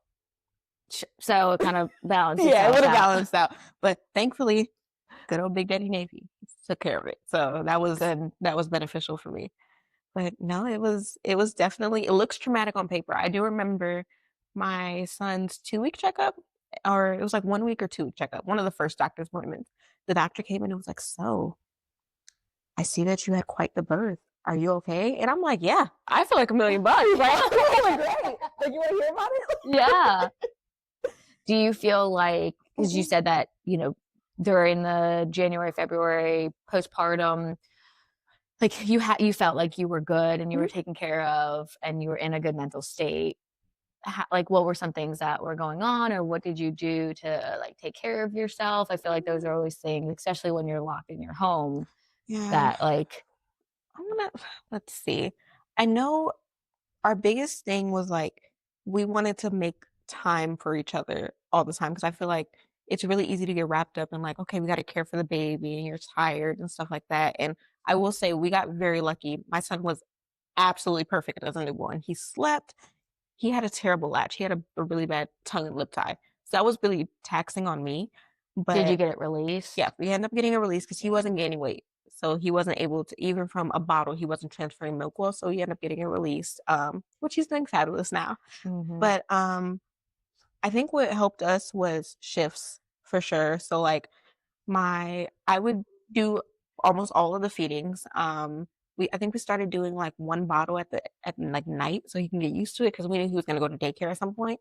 [SPEAKER 1] it kind of balanced.
[SPEAKER 2] It would have balanced out. But thankfully, good old Big Daddy Navy took care of it. So that was good. That was beneficial for me. But no, it was definitely, it looks traumatic on paper. I do remember my son's 2-week checkup, or it was like 1 week or 2-week checkup. One of the first doctor's appointments. The doctor came in and was like, so I see that you had quite the birth. Are you okay? And I'm like, yeah, I feel like $1 million. Like, I'm feeling great. Like, you want to hear about it?
[SPEAKER 1] Yeah. Do you feel like, because you said that, you know, during the January, February postpartum, like you felt like you were good and you were taken care of and you were in a good mental state. Like, what were some things that were going on, or what did you do to like take care of yourself? I feel like those are always things, especially when you're locked in your home, that like,
[SPEAKER 2] let's see. I know our biggest thing was like, we wanted to make time for each other all the time, because I feel like it's really easy to get wrapped up in like, okay, we got to care for the baby and you're tired and stuff like that. And I will say we got very lucky. My son was absolutely perfect as a newborn. He slept. He had a terrible latch. He had a really bad tongue and lip tie. So that was really taxing on me. But
[SPEAKER 1] did you get it released?
[SPEAKER 2] Yeah, we ended up getting it released because he wasn't gaining weight. So he wasn't able to, even from a bottle, he wasn't transferring milk well. So he ended up getting it released, which he's doing fabulous now. But I think what helped us was shifts for sure. So like I would do almost all of the feedings. I think we started doing like one bottle at like night so he can get used to it, because we knew he was going to go to daycare at some point.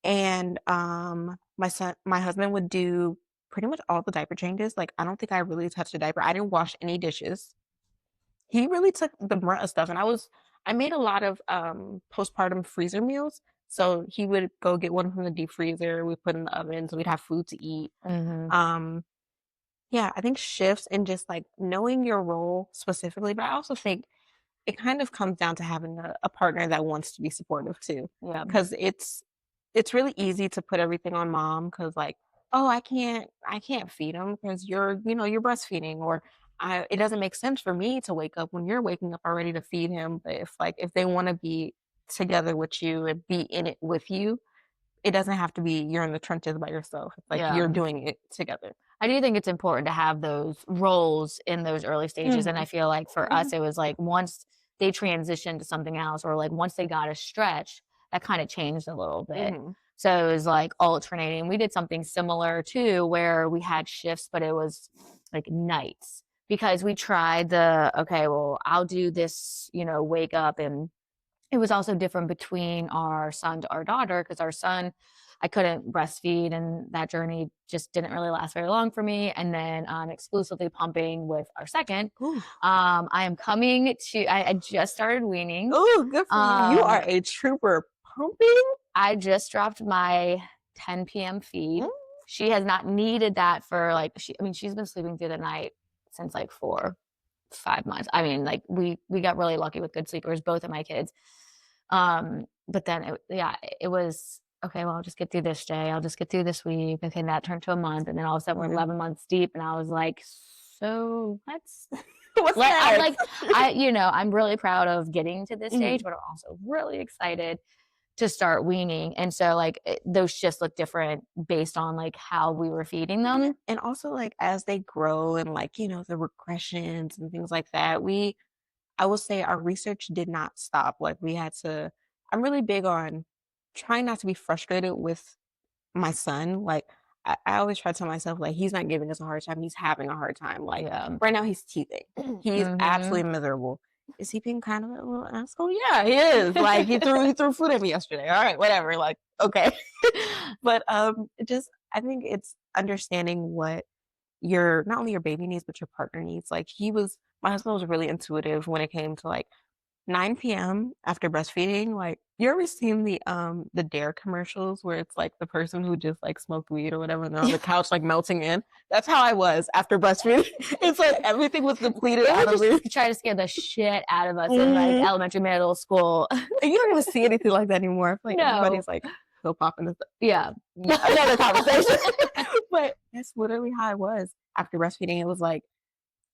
[SPEAKER 2] And my husband would do pretty much all the diaper changes. Like, I don't think I really touched a diaper. I didn't wash any dishes. He really took the brunt of stuff. And I made a lot of postpartum freezer meals. So he would go get one from the deep freezer. We put in the oven so we'd have food to eat. Yeah, I think shifts and just like knowing your role specifically, but I also think it kind of comes down to having a partner that wants to be supportive too.
[SPEAKER 1] Yeah.
[SPEAKER 2] Because it's really easy to put everything on mom, because like, oh, I can't feed him because you're breastfeeding, or it doesn't make sense for me to wake up when you're waking up already to feed him. But if they want to be together with you and be in it with you, it doesn't have to be you're in the trenches by yourself. It's like you're doing it together.
[SPEAKER 1] I do think it's important to have those roles in those early stages. And I feel like for us, it was like once they transitioned to something else, or like once they got a stretch, that kind of changed a little bit. So it was like alternating. We did something similar too, where we had shifts, but it was like nights because we tried okay, well, I'll do this, wake up. And it was also different between our son to our daughter because our son, I couldn't breastfeed, and that journey just didn't really last very long for me. And then exclusively pumping with our second.
[SPEAKER 2] Ooh.
[SPEAKER 1] I am coming to, I just started weaning.
[SPEAKER 2] Oh, good for you. You are a trooper. Pumping?
[SPEAKER 1] I just dropped my 10 p.m. feed.
[SPEAKER 2] Mm.
[SPEAKER 1] She has not needed that for like, she's been sleeping through the night since like 4, 5 months. I mean, like we got really lucky with good sleepers, both of my kids. But then it was okay, well, I'll just get through this day. I'll just get through this week. Okay, and that turned to a month. And then all of a sudden we're 11 months deep. And I was like, so let's
[SPEAKER 2] What's
[SPEAKER 1] I'm
[SPEAKER 2] next?
[SPEAKER 1] I'm really proud of getting to this stage, but I'm also really excited to start weaning. And so like those shifts look different based on like how we were feeding them.
[SPEAKER 2] And also like as they grow and like, the regressions and things like that, I will say our research did not stop. Like I'm really big on trying not to be frustrated with my son. Like I always try to tell myself, like, he's not giving us a hard time. He's having a hard time. Like right now he's teething. He's absolutely miserable. Is he being kind of a little asshole? Yeah, he is. Like he threw food at me yesterday. All right, whatever. Like, okay. But I think it's understanding what not only your baby needs, but your partner needs. Like my husband was really intuitive when it came to like 9 p.m. after breastfeeding. Like, you ever seen the Dare commercials where it's like the person who just like smoked weed or whatever and they're on the couch like melting in? That's how I was after breastfeeding. It's like everything was depleted out of me.
[SPEAKER 1] Try to scare the shit out of us in like elementary, middle school.
[SPEAKER 2] And you don't even see anything like that anymore. Like everybody's like pill popping and stuff.
[SPEAKER 1] Yeah.
[SPEAKER 2] Another conversation. But that's literally how I was after breastfeeding. It was like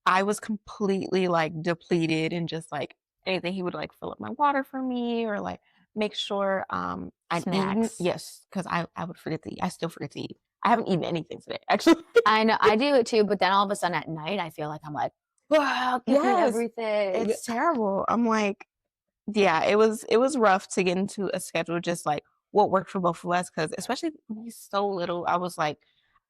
[SPEAKER 2] I was completely like depleted and just like anything. He would like fill up my water for me or like make sure I'd eaten. Yes, because I would forget to eat. I still forget to eat. I haven't eaten anything today, actually.
[SPEAKER 1] I know, I do it too, but then all of a sudden at night I feel like I'm like, wow, give me everything.
[SPEAKER 2] It's terrible. I'm like, yeah, it was rough to get into a schedule just like what worked for both of us, because especially when he's so little, I was like,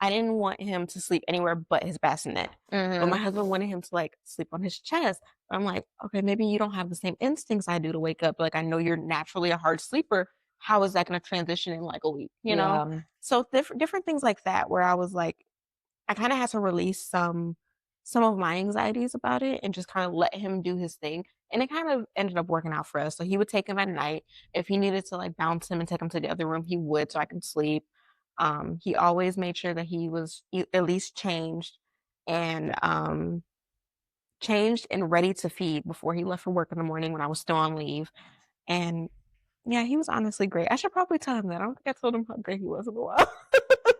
[SPEAKER 2] I didn't want him to sleep anywhere but his bassinet. But my husband wanted him to like sleep on his chest. I'm like, okay, maybe you don't have the same instincts I do to wake up. Like I know you're naturally a hard sleeper. How is that going to transition in like a week? So different things like that where I was like, I kind of had to release some of my anxieties about it and just kind of let him do his thing. And it kind of ended up working out for us. So he would take him at night. If he needed to like bounce him and take him to the other room, he would so I could sleep. He always made sure that he was at least and changed and ready to feed before he left for work in the morning when I was still on leave. And yeah, he was honestly great. I should probably tell him that. I don't think I told him how great he was in a while.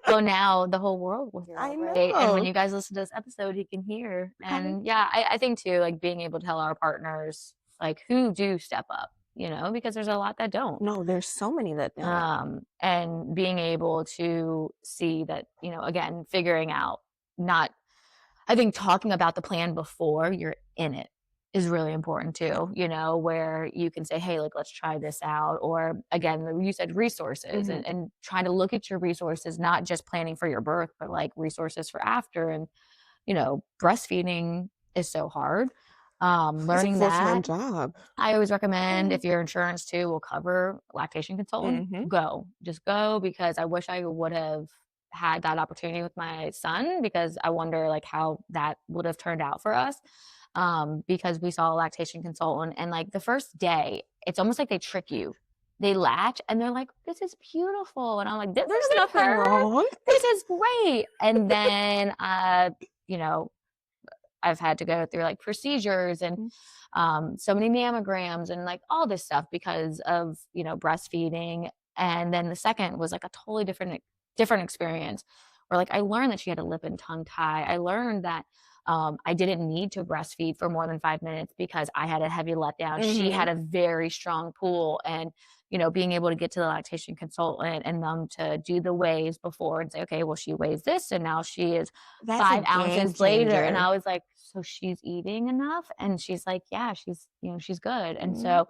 [SPEAKER 1] Well, now the whole world will hear.
[SPEAKER 2] I know.
[SPEAKER 1] Right? And when you guys listen to this episode, he can hear. And yeah, I think too, like being able to tell our partners like who do step up, because there's a lot that don't.
[SPEAKER 2] No, there's so many that don't.
[SPEAKER 1] And being able to see that, again, figuring out I think talking about the plan before you're in it is really important too, where you can say, hey, like, let's try this out. Or again, you said resources and trying to look at your resources, not just planning for your birth, but like resources for after. And, breastfeeding is so hard. Learning
[SPEAKER 2] it's a full-time job.
[SPEAKER 1] I always recommend if your insurance too will cover lactation consultant, just go, because I wish I would have had that opportunity with my son, because I wonder like how that would have turned out for us. Because we saw a lactation consultant and like the first day, it's almost like they trick you. They latch and they're like, this is beautiful. And I'm like, there's nothing wrong. This is great. And then, I've had to go through like procedures and so many mammograms and like all this stuff because of, breastfeeding. And then the second was like a totally different experience where like I learned that she had a lip and tongue tie. I learned that I didn't need to breastfeed for more than 5 minutes because I had a heavy letdown. She
[SPEAKER 2] Mm-hmm.
[SPEAKER 1] had a very strong pool, and being able to get to the lactation consultant and them to do the weighs before and say, okay, well, she weighs this, and now she is
[SPEAKER 2] That's a
[SPEAKER 1] 5 ounces
[SPEAKER 2] game
[SPEAKER 1] later. And
[SPEAKER 2] changer.
[SPEAKER 1] I was like, so she's eating enough? And she's like, yeah, she's good. And
[SPEAKER 2] Mm-hmm.
[SPEAKER 1] so,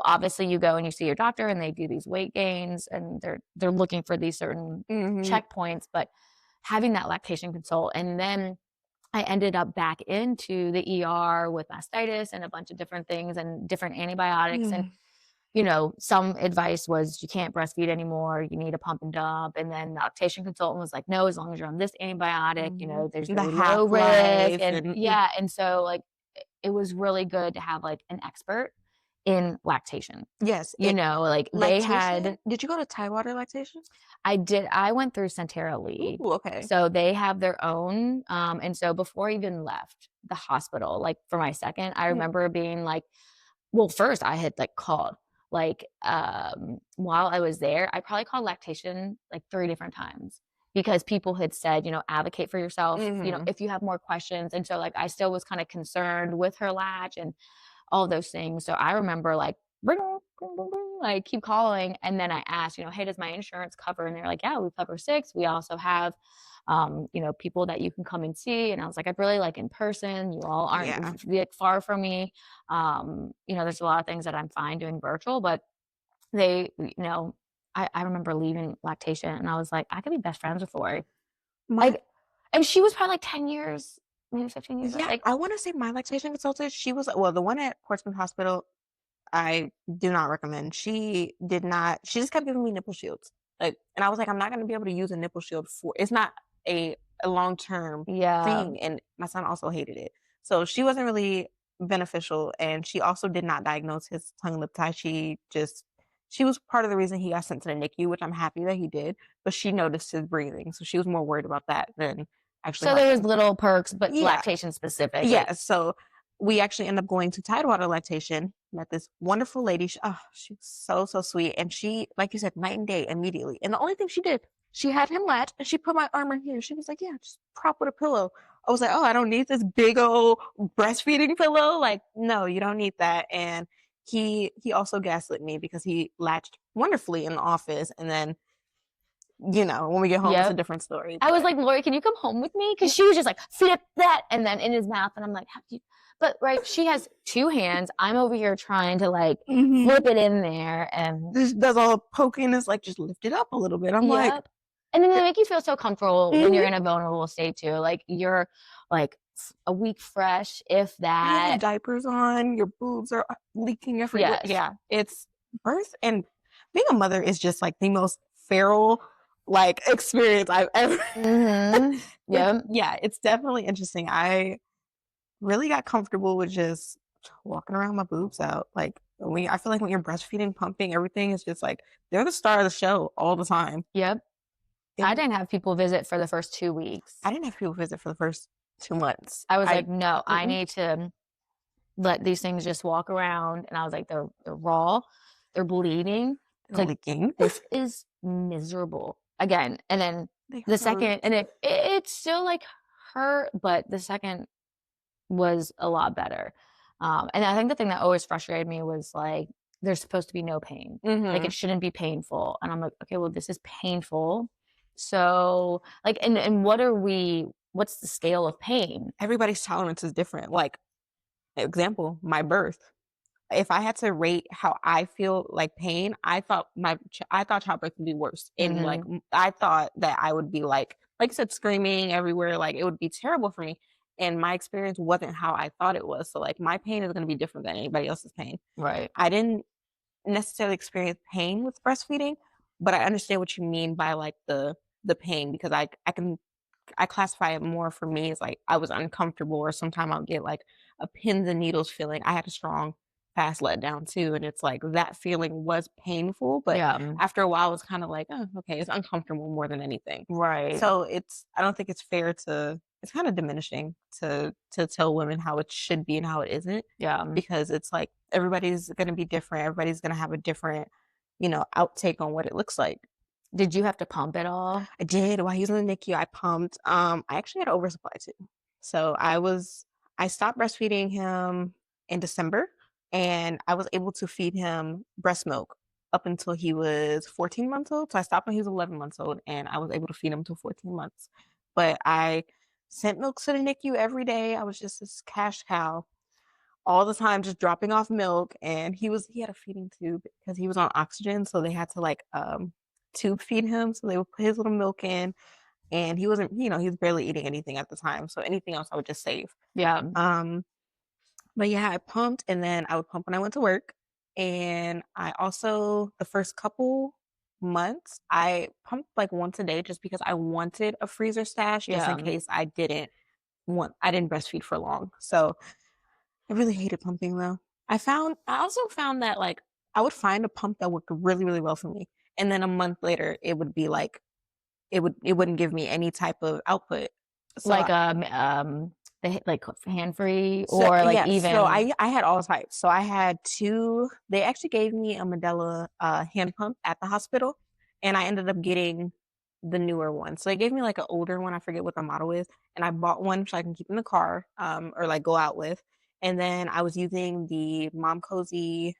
[SPEAKER 1] obviously you go and you see your doctor and they do these weight gains and they're looking for these certain
[SPEAKER 2] Mm-hmm.
[SPEAKER 1] checkpoints, but having that lactation consult. And then I ended up back into the ER with mastitis and a bunch of different things and different antibiotics. And some advice was you can't breastfeed anymore. You need a pump and dump. And then the lactation consultant was like, no, as long as you're on this antibiotic,
[SPEAKER 2] Mm-hmm.
[SPEAKER 1] there's
[SPEAKER 2] The
[SPEAKER 1] very low risk.
[SPEAKER 2] half-life
[SPEAKER 1] And
[SPEAKER 2] and
[SPEAKER 1] yeah. And so like it was really good to have like an expert in lactation.
[SPEAKER 2] yes,
[SPEAKER 1] Like they
[SPEAKER 2] lactation.
[SPEAKER 1] had,
[SPEAKER 2] Did you go to Tidewater lactation?
[SPEAKER 1] I went through Centera Lead.
[SPEAKER 2] Ooh, okay.
[SPEAKER 1] So they have their own. And so before I even left the hospital, like for my second, I
[SPEAKER 2] Mm-hmm.
[SPEAKER 1] remember being like, well, first I had like called like while I was there, I probably called lactation like 3 different times because people had said, advocate for yourself,
[SPEAKER 2] Mm-hmm.
[SPEAKER 1] if you have more questions. And so like I still was kind of concerned with her latch and all those things. So I remember like ring, ring, ring, ring, like keep calling. And then I asked, hey, does my insurance cover? And they're like, yeah, we cover 6. We also have people that you can come and see. And I was like, I'd really like in person. You all
[SPEAKER 2] Yeah.
[SPEAKER 1] aren't like far from me. There's a lot of things that I'm fine doing virtual, but they, I remember leaving lactation and I was like, I could be best friends with Lori.
[SPEAKER 2] My
[SPEAKER 1] Like, and she was probably like 10 years, maybe 15 years.
[SPEAKER 2] yeah,
[SPEAKER 1] Like,
[SPEAKER 2] I want to say my lactation consultant, she was well, the one at Portsmouth Hospital, I do not recommend. She did not. She just kept giving me nipple shields. Like, and I was like, I'm not going to be able to use a nipple shield for. It's not a long term
[SPEAKER 1] yeah.
[SPEAKER 2] thing, and my son also hated it. So she wasn't really beneficial, and she also did not diagnose his tongue lip tie. She was part of the reason he got sent to the NICU, which I'm happy that he did. But she noticed his breathing, so she was more worried about that than actually
[SPEAKER 1] So there was
[SPEAKER 2] helping.
[SPEAKER 1] little perks, but
[SPEAKER 2] Yeah,
[SPEAKER 1] lactation specific.
[SPEAKER 2] yeah, so we actually ended up going to Tidewater lactation. Met this wonderful lady. She was so, so sweet. And she, like you said, night and day immediately. And the only thing she did, she had him latch and she put my arm in here. She was like, yeah, just prop with a pillow. I was like, oh, I don't need this big old breastfeeding pillow. Like, no, you don't need that. And he also gaslit me because he latched wonderfully in the office. And then, when we get home, it's a
[SPEAKER 1] Yep.
[SPEAKER 2] different story.
[SPEAKER 1] I was
[SPEAKER 2] But
[SPEAKER 1] like, Lori, can you come home with me? Because she was just like, flip that, and then in his mouth, and I'm like, how do you? But right, she has 2 hands. I'm over here trying to like flip it in there, and
[SPEAKER 2] this does all poking us like just lift it up a little bit. I'm like,
[SPEAKER 1] yep. And then they make you feel so comfortable when you're
[SPEAKER 2] mm-hmm.
[SPEAKER 1] in a vulnerable state too. Like you're like a week fresh, if
[SPEAKER 2] You have
[SPEAKER 1] that.
[SPEAKER 2] diapers on, your boobs are leaking everywhere.
[SPEAKER 1] Yes.
[SPEAKER 2] Yeah, it's birth and being a mother is just like the most feral like experience I've ever.
[SPEAKER 1] Mm-hmm. Yep.
[SPEAKER 2] It's definitely interesting. I really got comfortable with just walking around my boobs out. Like I feel like when you're breastfeeding, pumping, everything is just like they're the star of the show all the time.
[SPEAKER 1] Yep. I
[SPEAKER 2] And
[SPEAKER 1] didn't have people visit for the first 2 weeks.
[SPEAKER 2] I didn't have people visit for the first 2 months.
[SPEAKER 1] I was like, no, I
[SPEAKER 2] Mm-mm.
[SPEAKER 1] need to let these things just walk around. And I was like, they're raw, they're bleeding. It's like
[SPEAKER 2] Leaking.
[SPEAKER 1] this is miserable again. And then
[SPEAKER 2] They
[SPEAKER 1] the
[SPEAKER 2] hurt.
[SPEAKER 1] second, and it still like hurt, but the second was a lot better. And I think the thing that always frustrated me was like there's supposed to be no pain. Like
[SPEAKER 2] Mm-hmm.
[SPEAKER 1] it shouldn't be painful. And I'm like, okay, well, this is painful. So like and what's the scale of pain?
[SPEAKER 2] Everybody's tolerance is different. Like, example, my birth. If I had to rate how I feel like pain, I thought childbirth would be worse. And like
[SPEAKER 1] Mm-hmm.
[SPEAKER 2] I thought that I would be like I said, screaming everywhere. Like it would be terrible for me. And my experience wasn't how I thought it was. So like my pain is going to be different than anybody else's pain.
[SPEAKER 1] Right.
[SPEAKER 2] I didn't necessarily experience pain with breastfeeding, but I understand what you mean by like the pain because I classify it more for me as like I was uncomfortable or sometimes I'll get like a pins and needles feeling. I had a strong fast letdown too. And it's like that feeling was painful, but
[SPEAKER 1] Yeah.
[SPEAKER 2] after a while it's kind of like, oh, okay, it's uncomfortable more than anything.
[SPEAKER 1] Right.
[SPEAKER 2] So I don't think it's fair it's kind of diminishing to tell women how it should be and how it isn't.
[SPEAKER 1] Yeah.
[SPEAKER 2] Because it's like everybody's gonna be different. Everybody's gonna have a different, outtake on what it looks like.
[SPEAKER 1] Did you have to pump at all?
[SPEAKER 2] I did while he was in the NICU. I pumped. I actually had an oversupply too. So I stopped breastfeeding him in December, and I was able to feed him breast milk up until he was 14 months old. So I stopped when he was 11 months old, and I was able to feed him until 14 months. But I sent milk to the NICU every day. I was just this cash cow all the time, just dropping off milk. And he had a feeding tube because he was on oxygen, so they had to like tube feed him. So they would put his little milk in, and he wasn't, he was barely eating anything at the time. So anything else I would just save.
[SPEAKER 1] Yeah.
[SPEAKER 2] But yeah, I pumped, and then I would pump when I went to work. And I also, the first couple months, I pumped like once a day just because I wanted a freezer stash just in
[SPEAKER 1] Yeah.
[SPEAKER 2] case I didn't breastfeed for long. So I really hated pumping though. I also found that like I would find a pump that worked really, really well for me. And then a month later, it would be like, it wouldn't give me any type of output. So
[SPEAKER 1] Like, like hand-free
[SPEAKER 2] So
[SPEAKER 1] or like
[SPEAKER 2] yes, so
[SPEAKER 1] even
[SPEAKER 2] I had all types. So I had two. They actually gave me a Medela hand pump at the hospital, and I ended up getting the newer one. So they gave me like an older one. I forget what the model is, and I bought one so I can keep in the car, or like go out with. And then I was using the Mom Cozy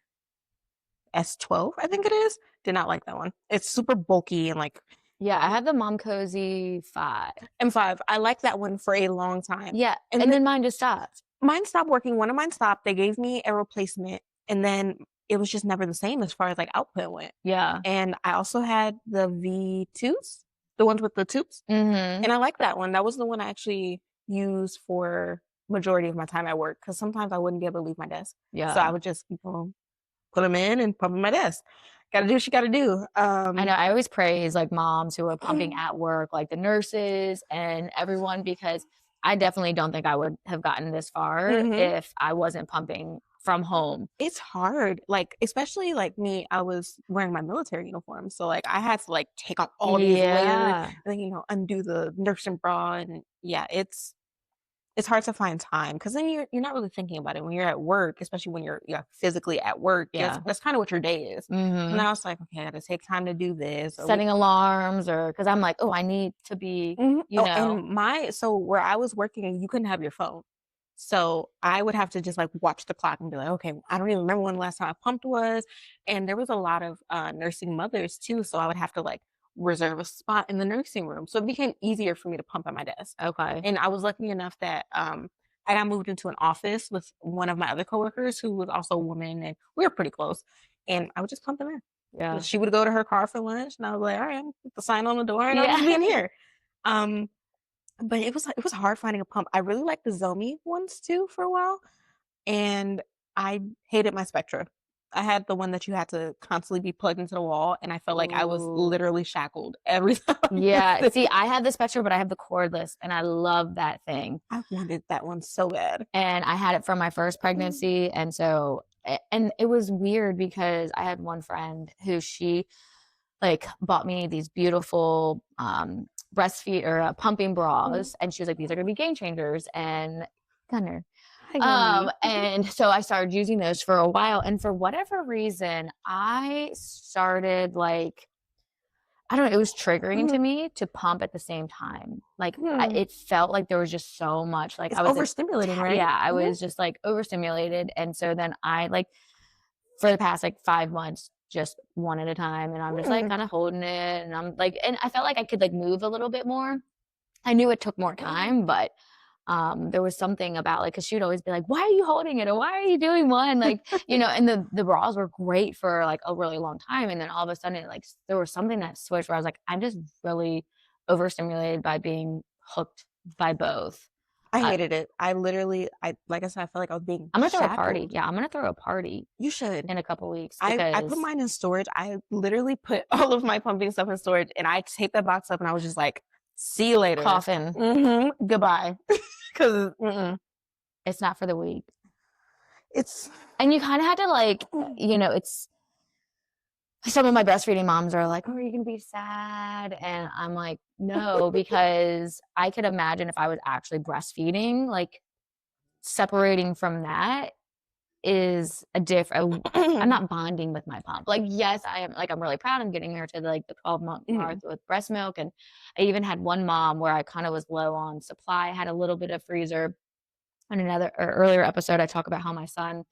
[SPEAKER 2] S12, I think it is. Did not like that one. It's super bulky and like
[SPEAKER 1] yeah, I have the Mom Cozy 5.
[SPEAKER 2] M5. I liked that one for a long time,
[SPEAKER 1] Yeah,
[SPEAKER 2] and
[SPEAKER 1] and then mine just stopped.
[SPEAKER 2] mine stopped working. One of mine stopped. They gave me a replacement, and then it was just never the same as far as like output went.
[SPEAKER 1] Yeah.
[SPEAKER 2] And I also had the V2s, the ones with the tubes,
[SPEAKER 1] Mhm.
[SPEAKER 2] and I like that one. That was the one I actually used for majority of my time at work because sometimes I wouldn't be able to leave my desk, so I
[SPEAKER 1] Yeah.
[SPEAKER 2] would just put them in and pump in my desk. Got to do what you got to do.
[SPEAKER 1] I know I always praise like moms who are pumping at work, like the nurses and everyone, because I definitely don't think I would have gotten this far
[SPEAKER 2] hmm
[SPEAKER 1] if I wasn't pumping from home.
[SPEAKER 2] It's hard, like especially like me. I was wearing my military uniform, so like I had to like take off all these layers
[SPEAKER 1] Yeah.
[SPEAKER 2] and then undo the nursing bra, and yeah, it's hard to find time because then you're not really thinking about it when you're at work, especially when you're physically at work.
[SPEAKER 1] Yeah.
[SPEAKER 2] That's kind of what your day is. So
[SPEAKER 1] Mhm.
[SPEAKER 2] now it's like, okay, I got to take time to do this, or we.
[SPEAKER 1] Setting alarms or because I'm like, "Oh, I need to be," you
[SPEAKER 2] Oh,
[SPEAKER 1] know.
[SPEAKER 2] and so where I was working, you couldn't have your phone. So I would have to just like watch the clock and be like, okay, I don't even remember when the last time I pumped was. And there was a lot of nursing mothers too. So I would have to like reserve a spot in the nursing room. So it became easier for me to pump at my desk.
[SPEAKER 1] Okay.
[SPEAKER 2] And I was lucky enough that I got moved into an office with one of my other coworkers who was also a woman, and we were pretty close. And I would just pump in there.
[SPEAKER 1] Yeah.
[SPEAKER 2] She would go to her car for lunch, and I was like, all right, put the sign on the door, and I'll just
[SPEAKER 1] Yeah.
[SPEAKER 2] be in here. Um, but it was hard finding a pump. I really liked the Zomi ones too for a while, and I hated my Spectra. I had the one that you had to constantly be plugged into the wall, and I felt like I was
[SPEAKER 1] Ooh.
[SPEAKER 2] literally shackled every time I
[SPEAKER 1] Yeah.
[SPEAKER 2] used
[SPEAKER 1] See,
[SPEAKER 2] it.
[SPEAKER 1] I have the Spectre, but I have the cordless, and I love that thing.
[SPEAKER 2] I wanted that one so bad.
[SPEAKER 1] And I had it from my first pregnancy, and so and it was weird because I had one friend who she, like, bought me these beautiful, breastfeed or, pumping
[SPEAKER 2] Mhm.
[SPEAKER 1] bras, and she was like, "These are gonna be game changers," and Gunner.
[SPEAKER 2] Hi, Yoni.
[SPEAKER 1] And so I started using those for a while, and for whatever reason, I started, like I don't know, it was triggering to
[SPEAKER 2] Mhm.
[SPEAKER 1] me to pump at the same time. Like,
[SPEAKER 2] Hmm.
[SPEAKER 1] it felt like there was just so much, like,
[SPEAKER 2] It's
[SPEAKER 1] I was
[SPEAKER 2] overstimulating, right?
[SPEAKER 1] yeah, I
[SPEAKER 2] Mhm.
[SPEAKER 1] was just, like, overstimulated, and so then I, like, for the past, like, 5 months, just one at a time, and I'm just, like,
[SPEAKER 2] Mm.
[SPEAKER 1] kinda holding it, and I'm, like and I felt like I could, like, move a little bit more. I knew it took more time, but there was something about like, cause she would always be like, "Why are you holding it? Or why are you doing one?" Like, and the bras were great for like a really long time, and then all of a sudden, like there was something that switched where I was like, I'm just really overstimulated by being hooked by both.
[SPEAKER 2] I
[SPEAKER 1] Uh,
[SPEAKER 2] hated it. I literally, I like I said, I felt like I was being
[SPEAKER 1] I'm gonna throw a party.
[SPEAKER 2] shackled.
[SPEAKER 1] Yeah, I'm gonna throw a party
[SPEAKER 2] You should.
[SPEAKER 1] in a couple weeks
[SPEAKER 2] I put
[SPEAKER 1] because
[SPEAKER 2] mine in storage. I literally put all of my pumping stuff in storage, and I taped that box up, and I was just like, "See you later,
[SPEAKER 1] coffin.
[SPEAKER 2] goodbye," because
[SPEAKER 1] It's not for the weak.
[SPEAKER 2] it's
[SPEAKER 1] And you kind of had to like, it's some of my breastfeeding moms are like, "Oh, are you gonna be sad?" And I'm like, "No," because I could imagine if I was actually breastfeeding, like separating from that. is a different. I'm not bonding with my mom. Like, yes, I am. Like, I'm really proud. I'm getting her to like the 12-month mark with breast milk, and I even had one mom where I kind of was low on supply. I had a little bit of freezer. In another or earlier episode, I talk about how my son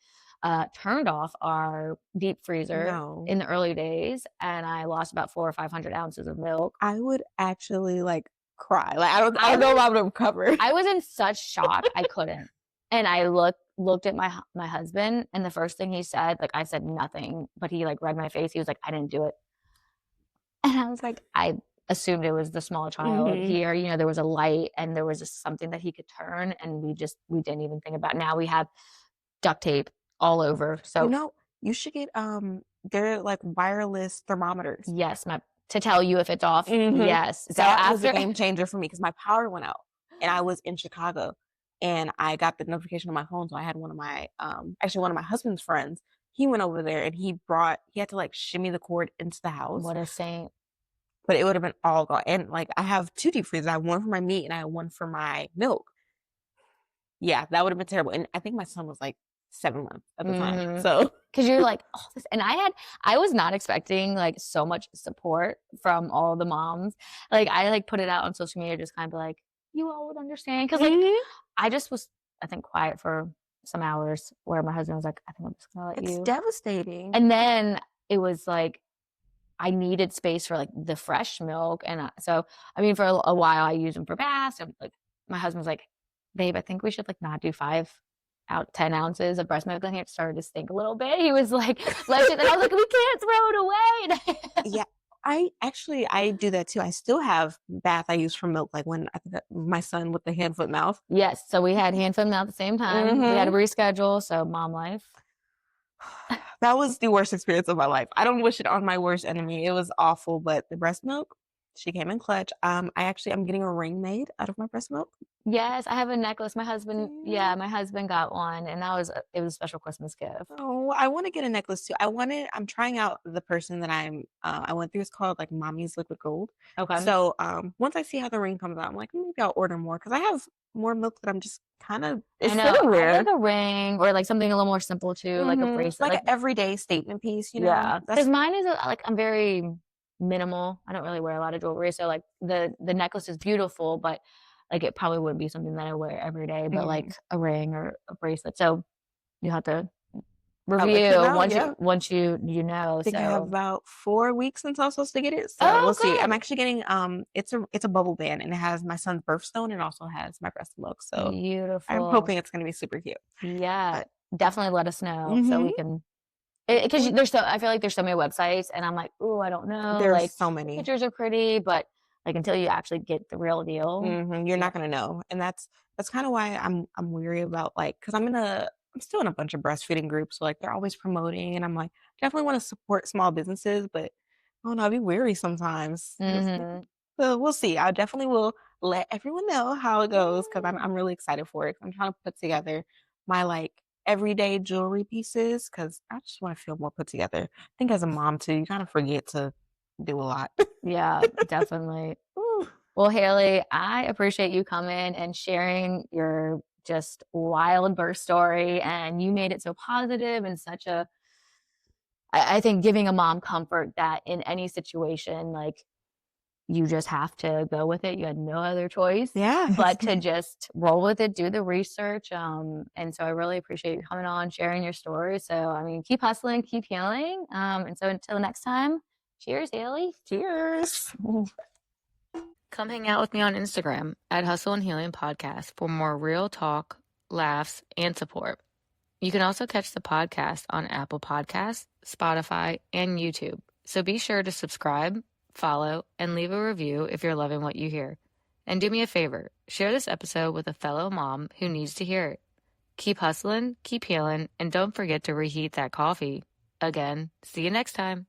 [SPEAKER 1] turned off our deep freezer
[SPEAKER 2] No.
[SPEAKER 1] in the early days, and I lost about 400 or 500 ounces of milk.
[SPEAKER 2] I would actually like cry. Like I don't know if I would recover.
[SPEAKER 1] I was in such shock, I couldn't. And I looked at my husband, and the first thing he said, like I said nothing, but he like read my face. He was like, "I didn't do it." And I was like, I assumed it was the small child here. You know, there was a light and there was just something that he could turn, and we didn't even think about it. Now we have duct tape all over. So
[SPEAKER 2] You know, you should get they're like wireless thermometers.
[SPEAKER 1] yes, to tell you if it's off. Yes. So
[SPEAKER 2] That was a game changer for me because my power went out and I was in Chicago and I got the notification on my phone. So I had one of my actually one of my husband's friends. He went over there and he had to like shimmy the cord into the house.
[SPEAKER 1] What a saint.
[SPEAKER 2] But it would have been all gone. And like I have 2 deep freezers. I have one for my meat and I have one for my milk. Yeah, that would have been terrible. And I think my son was like 7 months at the time. So
[SPEAKER 1] because you're like, oh, this, and I was not expecting like so much support from all the moms. Like I like put it out on social media, just kind of like, you all would understand. Cause like I just was, I think, quiet for some hours where my husband was like, I think I'm just gonna let you.
[SPEAKER 2] It's devastating.
[SPEAKER 1] And then it was like, I needed space for like the fresh milk. And so, I mean, for a while I used them for baths. And like my husband was like, babe, I think we should like not do 10 ounces of breast milk. I think it started to stink a little bit. He was like, let's just, and I was like, we can't throw it away.
[SPEAKER 2] Yeah. I do that too. I still have bath I use for milk, like when I think my son with the hand, foot, mouth.
[SPEAKER 1] Yes. So we had hand, foot, mouth at the same time. We had to reschedule. So mom life.
[SPEAKER 2] That was the worst experience of my life. I don't wish it on my worst enemy. It was awful, but the breast milk, she came in clutch. I'm getting a ring made out of my breast milk.
[SPEAKER 1] Yes, I have a necklace. My husband got one, and it was a special Christmas gift.
[SPEAKER 2] Oh, I want to get a necklace too. I'm trying out the person that I went through. It's called like Mommy's Liquid Gold.
[SPEAKER 1] Okay.
[SPEAKER 2] So once I see how the ring comes out, I'm like, maybe I'll order more because I have more milk that I'm just kind of.
[SPEAKER 1] I know. I like a ring or like something a little more simple too, like a bracelet,
[SPEAKER 2] like an everyday statement piece. You know?
[SPEAKER 1] Yeah, because mine is like I'm very minimal. I don't really wear a lot of jewelry, so like the necklace is beautiful, but like it probably wouldn't be something that I wear every day. But like a ring or a bracelet, so you have to review once you know.
[SPEAKER 2] I think
[SPEAKER 1] so.
[SPEAKER 2] I have about 4 weeks until I'm supposed to get it. So we'll see. I'm actually getting it's a bubble band and it has my son's birthstone and also has my breast milk. So
[SPEAKER 1] beautiful.
[SPEAKER 2] I'm hoping it's gonna be super cute.
[SPEAKER 1] Yeah, definitely let us know so we can. Because I feel like there's so many websites, and I'm like, oh, I don't know.
[SPEAKER 2] There's
[SPEAKER 1] like
[SPEAKER 2] so many.
[SPEAKER 1] Pictures are pretty, but like until you actually get the real deal,
[SPEAKER 2] you're not gonna know. And that's kind of why I'm weary about like because I'm still in a bunch of breastfeeding groups, so like they're always promoting, and I'm like definitely want to support small businesses, but I don't know, I'll be weary sometimes. So we'll see. I definitely will let everyone know how it goes because I'm really excited for it. I'm trying to put together my like everyday jewelry pieces because I just want to feel more put together. I think as a mom too, you kind of forget to do a lot.
[SPEAKER 1] Yeah, definitely. Well, Hailei, I appreciate you coming and sharing your just wild birth story, and you made it so positive and such a, I think giving a mom comfort that in any situation, like you just have to go with it. You had no other choice but to just roll with it, do the research. And so I really appreciate you coming on, sharing your story. So, I mean, keep hustling, keep healing. And so until next time, cheers, Hailei.
[SPEAKER 2] Cheers.
[SPEAKER 1] Come hang out with me on Instagram at Hustle and Healing Podcast for more real talk, laughs, and support. You can also catch the podcast on Apple Podcasts, Spotify, and YouTube. So be sure to subscribe, follow, and leave a review if you're loving what you hear. And do me a favor, share this episode with a fellow mom who needs to hear it. Keep hustling, keep healing, and don't forget to reheat that coffee. Again, see you next time.